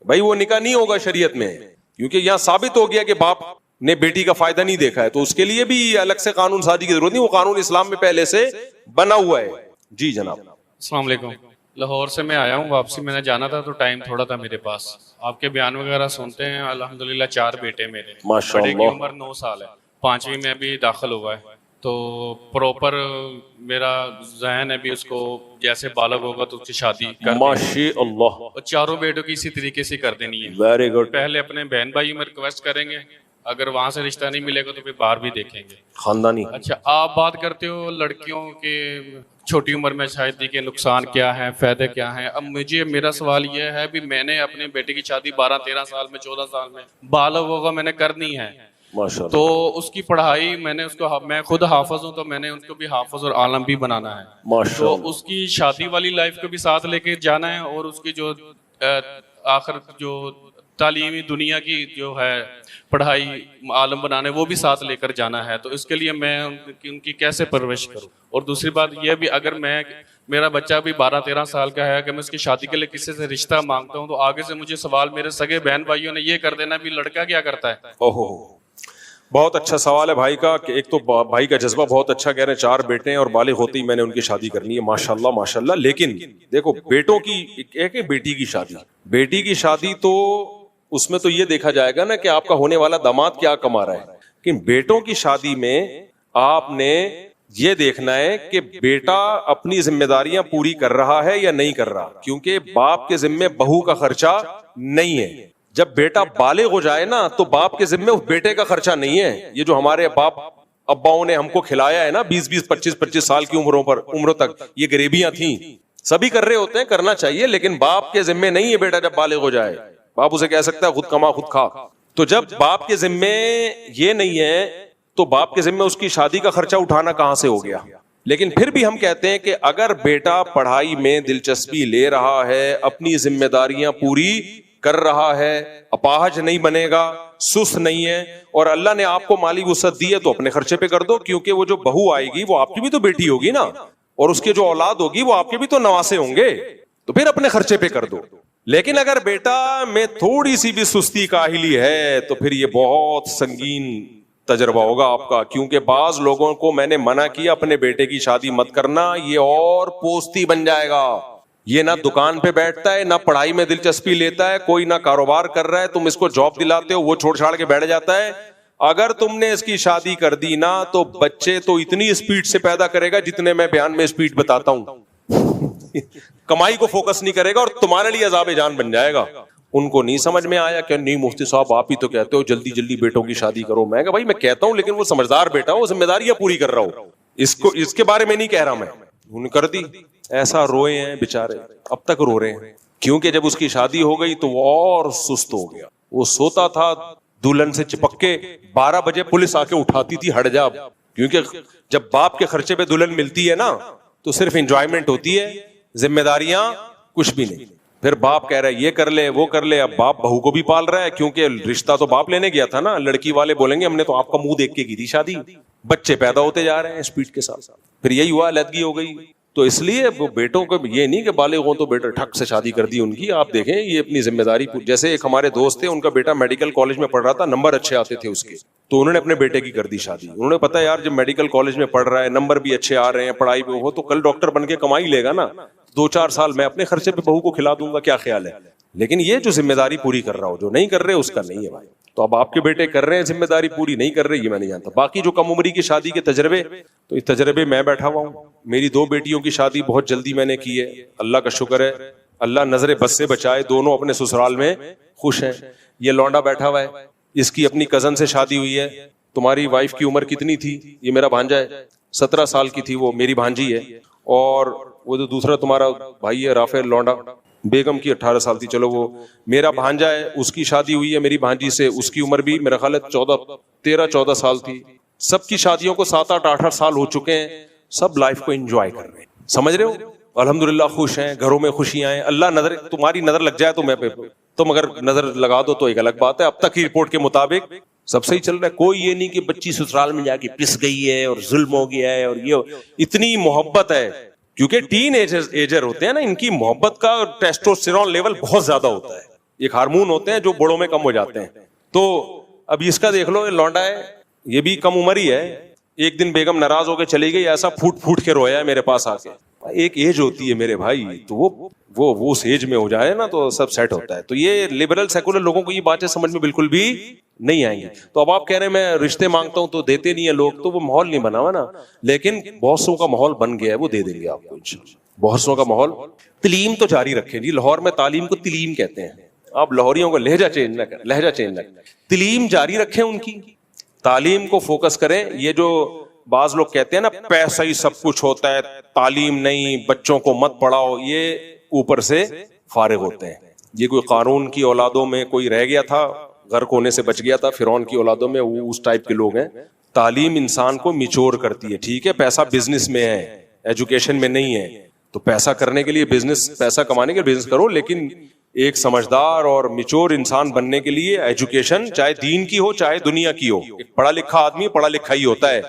بھائی وہ نکاح نہیں ہوگا شریعت میں, کیونکہ یہاں ثابت ہو گیا کہ باپ نے بیٹی کا فائدہ نہیں دیکھا ہے, تو اس کے لیے بھی الگ سے قانون سازی کی ضرورت نہیں, وہ قانون اسلام میں پہلے سے بنا ہوا ہے. جی جناب. السلام علیکم. لاہور سے میں آیا ہوں, واپسی میں نے جانا تھا تو ٹائم تھوڑا تھا میرے پاس. آپ کے بیان وغیرہ سنتے ہیں, الحمدللہ 4 بیٹے میرے, بڑے کی عمر 9 سال ہے, 5ویں میں ابھی داخل ہوا ہے, تو پروپر میرا ذہن ہے بھی اس کو جیسے بالغ ہوگا تو اس کی شادی کر ماشاء اللہ, اور 4 بیٹوں کی اسی طریقے سے کر دینی ہے. Very good. پہلے اپنے بہن بھائی میں ریکویسٹ کریں گے, اگر وہاں سے رشتہ نہیں ملے گا تو پھر باہر بھی دیکھیں گے خاندانی. اچھا آپ بات کرتے ہو لڑکیوں کے چھوٹی عمر میں شادی کے نقصان کیا ہیں, فائدے کیا ہیں. اب مجھے میرا سوال یہ ہے بھی میں نے اپنے بیٹے کی شادی 12-13 سال میں 14 سال میں بالغ ہوگا میں نے کرنی ہے, تو اس کی پڑھائی میں نے اس کو, میں خود حافظ ہوں تو میں نے اس کو بھی حافظ اور عالم بھی بنانا ہے, تو اس کی شادی والی لائف کو بھی ساتھ لے کے جانا ہے, اور اس کی جو آخر جو تعلیمی دنیا کی جو ہے پڑھائی عالم بنانے وہ بھی ساتھ لے کر جانا ہے. تو اس کے لیے میں ان کی کیسے پرورش کروں. اور دوسری بات یہ بھی, اگر میرا بچہ بھی 12-13 سال کا ہے کہ میں اس کی شادی کے لیے کسی سے رشتہ مانگتا ہوں, تو آگے سے مجھے سوال میرے سگے بہن بھائیوں نے یہ کر دینا بھی لڑکا کیا کرتا ہے. بہت اچھا سوال ہے بھائی کا, کہ ایک تو بھائی کا جذبہ بہت اچھا, کہہ رہے ہیں 4 بیٹے ہیں اور بالغ ہوتے ہی میں نے ان کی شادی کرنی ہے. ماشاءاللہ ماشاءاللہ. لیکن دیکھو بیٹوں کی ایک ہے بیٹی کی شادی, بیٹی کی شادی تو اس میں تو یہ دیکھا جائے گا نا کہ آپ کا ہونے والا داماد کیا کما رہا ہے, لیکن بیٹوں کی شادی میں آپ نے یہ دیکھنا ہے کہ بیٹا اپنی ذمہ داریاں پوری کر رہا ہے یا نہیں کر رہا, کیونکہ باپ کے ذمے بہو کا خرچہ نہیں ہے. جب بیٹا بالغ ہو جائے نا تو باپ کے ذمے اس بیٹے کا خرچہ نہیں ہے. یہ جو ہمارے باپ اباؤں نے ہم کو کھلایا ہے نا 20-20 25-25 سال کی عمروں تک, یہ غریبیاں تھیں, سبھی کر رہے ہوتے ہیں, کرنا چاہیے, لیکن باپ کے ذمے نہیں ہے بیٹا جب بالغ ہو جائے. باپ اسے کہہ سکتا ہے خود کما خود کھا. تو جب باپ کے ذمے یہ نہیں ہے تو باپ کے ذمہ اس کی شادی کا خرچہ اٹھانا کہاں سے ہو گیا؟ لیکن پھر بھی ہم کہتے ہیں کہ اگر بیٹا پڑھائی میں دلچسپی لے رہا ہے, اپنی ذمہ داریاں پوری کر رہا ہے, اپاہج نہیں بنے گا, سست نہیں ہے, اور اللہ نے آپ کو مالی وسعت دی ہے تو اپنے خرچے پہ کر دو, کیونکہ وہ جو بہو آئے گی وہ آپ کی بھی تو بیٹی ہوگی نا, اور اس کے جو اولاد ہوگی وہ آپ کے بھی تو نواسے ہوں گے, تو پھر اپنے خرچے پہ کر دو. لیکن اگر بیٹا میں تھوڑی سی بھی سستی کاہلی ہے تو پھر یہ بہت سنگین تجربہ ہوگا آپ کا, کیونکہ بعض لوگوں کو میں نے منع کیا اپنے بیٹے کی شادی مت کرنا, یہ اور پوستی بن جائے گا, یہ نہ دکان پہ بیٹھتا ہے, نہ پڑھائی میں دلچسپی لیتا ہے, کوئی نہ کاروبار کر رہا ہے, تم اس کو جاب دلاتے ہو وہ چھوڑ چھاڑ کے بیٹھ جاتا ہے. اگر تم نے اس کی شادی کر دی نا تو بچے تو اتنی اسپیڈ سے پیدا کرے گا جتنے میں بیان میں اسپیڈ بتاتا ہوں, کمائی کو فوکس نہیں کرے گا اور تمہارے لیے عذاب جان بن جائے گا. ان کو نہیں سمجھ میں آیا کہ نہیں مفتی صاحب آپ ہی تو کہتے ہو جلدی جلدی بیٹوں کی شادی کرو. میں کہا بھائی میں کہتا ہوں لیکن وہ سمجھدار بیٹا ہو, ذمہ داریاں پوری کر رہا ہوں, اس کے بارے میں نہیں کہہ رہا میں. انہوں نے کر دی, ایسا روئے ہیں بےچارے, اب تک رو رہے ہیں, کیونکہ جب اس کی شادی ہو گئی تو وہ اور سست ہو گیا. وہ سوتا تھا دلہن سے چپک کے, 12 بجے پولیس آ کے اٹھاتی تھی ہٹ جا, کیونکہ جب باپ کے خرچے پہ دلہن ملتی ہے نا تو صرف انجوائمنٹ ہوتی ہے, ذمہ داریاں کچھ بھی نہیں. پھر باپ کہہ رہا ہے یہ کر لے وہ کر لے, اب باپ بہو کو بھی پال رہا ہے, کیونکہ رشتہ تو باپ لینے گیا تھا نا. لڑکی والے بولیں گے ہم نے تو آپ کا منہ دیکھ کے کی تھی شادی, بچے پیدا ہوتے جا رہے ہیں اسپیڈ کے ساتھ, پھر یہی ہوا علیحدگی ہو گئی. تو اس لیے وہ بیٹوں کو یہ نہیں کہ بالغ ہوں تو بیٹا ٹھک سے شادی کر دی ان کی. آپ دیکھیں یہ اپنی ذمہ داری, جیسے ایک ہمارے دوست تھے ان کا بیٹا میڈیکل کالج میں پڑھ رہا تھا, نمبر اچھے آتے تھے اس کے, تو انہوں نے اپنے بیٹے کی کر دی شادی. انہوں نے پتا یار جب میڈیکل کالج میں پڑھ رہا ہے, نمبر بھی اچھے آ رہے ہیں, پڑھائی میں ہو تو کل ڈاکٹر بن کے کمائی لے گا نا, 2-4 سال میں اپنے خرچے پہ بہو کو کھلا دوں گا, کیا خیال ہے. لیکن یہ جو ذمہ داری پوری کر رہا ہو, جو نہیں کر رہے اس کا نہیں ہے بھائی. تو اب آپ کے بیٹے کر رہے ہیں ذمہ داری پوری, نہیں کر رہے یہ میں نہیں جانتا. باقی جو کم عمری کی شادی کے تجربے, تو یہ تجربے میں بیٹھا ہوا ہوں. میری 2 بیٹیوں کی شادی بہت جلدی میں نے کی ہے, اللہ کا شکر ہے, اللہ نظر بد سے بچائے, دونوں اپنے سسرال میں خوش ہیں. یہ لونڈا بیٹھا ہوا ہے, اس کی اپنی کزن سے شادی ہوئی ہے. تمہاری وائف کی عمر کتنی تھی؟ یہ میرا بھانجا ہے, 17 سال کی تھی وہ, میری بھانجی ہے. اور وہ جو دوسرا تمہارا بھائی ہے رافع لونڈا, بیگم کی 18 سال تھی. چلو وہ میرا بھانجا ہے, اس کی شادی ہوئی ہے میری بھانجی سے, اس کی عمر بھی میرا خیال ہے 13-14 سال تھی. سب کی شادیوں کو 7-8 سال ہو چکے ہیں, سب لائف کو انجوائے کر رہے ہیں, سمجھ رہے ہو, الحمدللہ خوش ہیں, گھروں میں خوشیاں ہیں. اللہ نظر, تمہاری نظر لگ جائے تو میں پہ, تم اگر نظر لگا دو تو ایک الگ بات ہے. اب تک کی رپورٹ کے مطابق سب صحیح چل رہا ہے. کوئی یہ نہیں کہ بچی سسرال میں جا کے پس گئی ہے اور ظلم ہو گیا ہے, اور یہ اتنی محبت ہے, کیونکہ ٹین ایجر ہوتے ہیں نا, ان کی محبت کا ٹیسٹوسٹیرون لیول بہت زیادہ ہوتا ہے. ایک ہارمون ہوتے ہیں جو بڑوں میں کم ہو جاتے ہیں. تو اب اس کا دیکھ لو, یہ لونڈا ہے, یہ بھی کم عمر ہی ہے. ایک دن بیگم ناراض ہو کے چلی گئی, ایسا پھوٹ پھوٹ کے رویا ہے میرے پاس آ کے. ایک ایج ہوتی ہے میرے بھائی, تو وہ اس ایج میں ہو جائے نا تو سب سیٹ ہوتا ہے. تو یہ لبرل سیکولر لوگوں کو یہ باتیں سمجھ میں بالکل بھی نہیں آئیں گی. تو اب آپ کہہ رہے ہیں میں رشتے مانگتا ہوں تو دیتے نہیں ہیں لوگ, تو وہ ماحول نہیں بنا ہوا نا. لیکن بہت سو کا ماحول بن گیا ہے, وہ دے دیں گے آپ کو انشاءاللہ. بہت سو کا ماحول. تعلیم تو جاری رکھیں جی, لاہور میں تعلیم کو تلیم کہتے ہیں. آپ لاہوریوں کو لہجہ چینج نہ کریں, لہجہ چینج نہ کریں, تعلیم جاری رکھیں, ان کی تعلیم کو فوکس کریں. یہ جو بعض لوگ کہتے ہیں نا پیسہ ہی سب کچھ ہوتا ہے, تعلیم نہیں, بچوں کو مت پڑھاؤ, یہ اوپر سے فارغ ہوتے ہیں. یہ کوئی قارون کی اولادوں میں کوئی رہ گیا تھا, غرق ہونے سے بچ گیا تھا, فرعون کی اولادوں میں وہ اس ٹائپ کے لوگ ہیں. تعلیم انسان کو میچور کرتی ہے. ٹھیک ہے پیسہ بزنس میں ہے, ایجوکیشن میں نہیں ہے, تو پیسہ کرنے کے لیے بزنس, پیسہ کمانے کے لیے بزنس کرو, لیکن ایک سمجھدار اور میچور انسان بننے کے لیے ایجوکیشن چاہے دین کی ہو چاہے دنیا کی ہو, ایک پڑھا لکھا آدمی پڑھا لکھا ہی ہوتا ہے.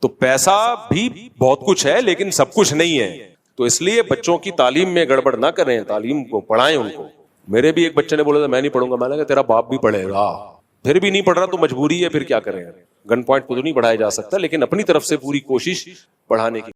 تو پیسہ بھی بہت کچھ ہے لیکن سب کچھ نہیں ہے. تو اس لیے بچوں کی تعلیم میں گڑبڑ نہ کریں, تعلیم کو پڑھائیں ان کو. میرے بھی ایک بچے نے بولا تھا میں نہیں پڑھوں گا, میں نے کہا تیرا باپ بھی پڑھے گا, پھر بھی نہیں پڑھ رہا تو مجبوری ہے, پھر کیا کریں. گن پوائنٹ کو تو نہیں پڑھایا جا سکتا, لیکن اپنی طرف سے پوری کوشش پڑھانے کی.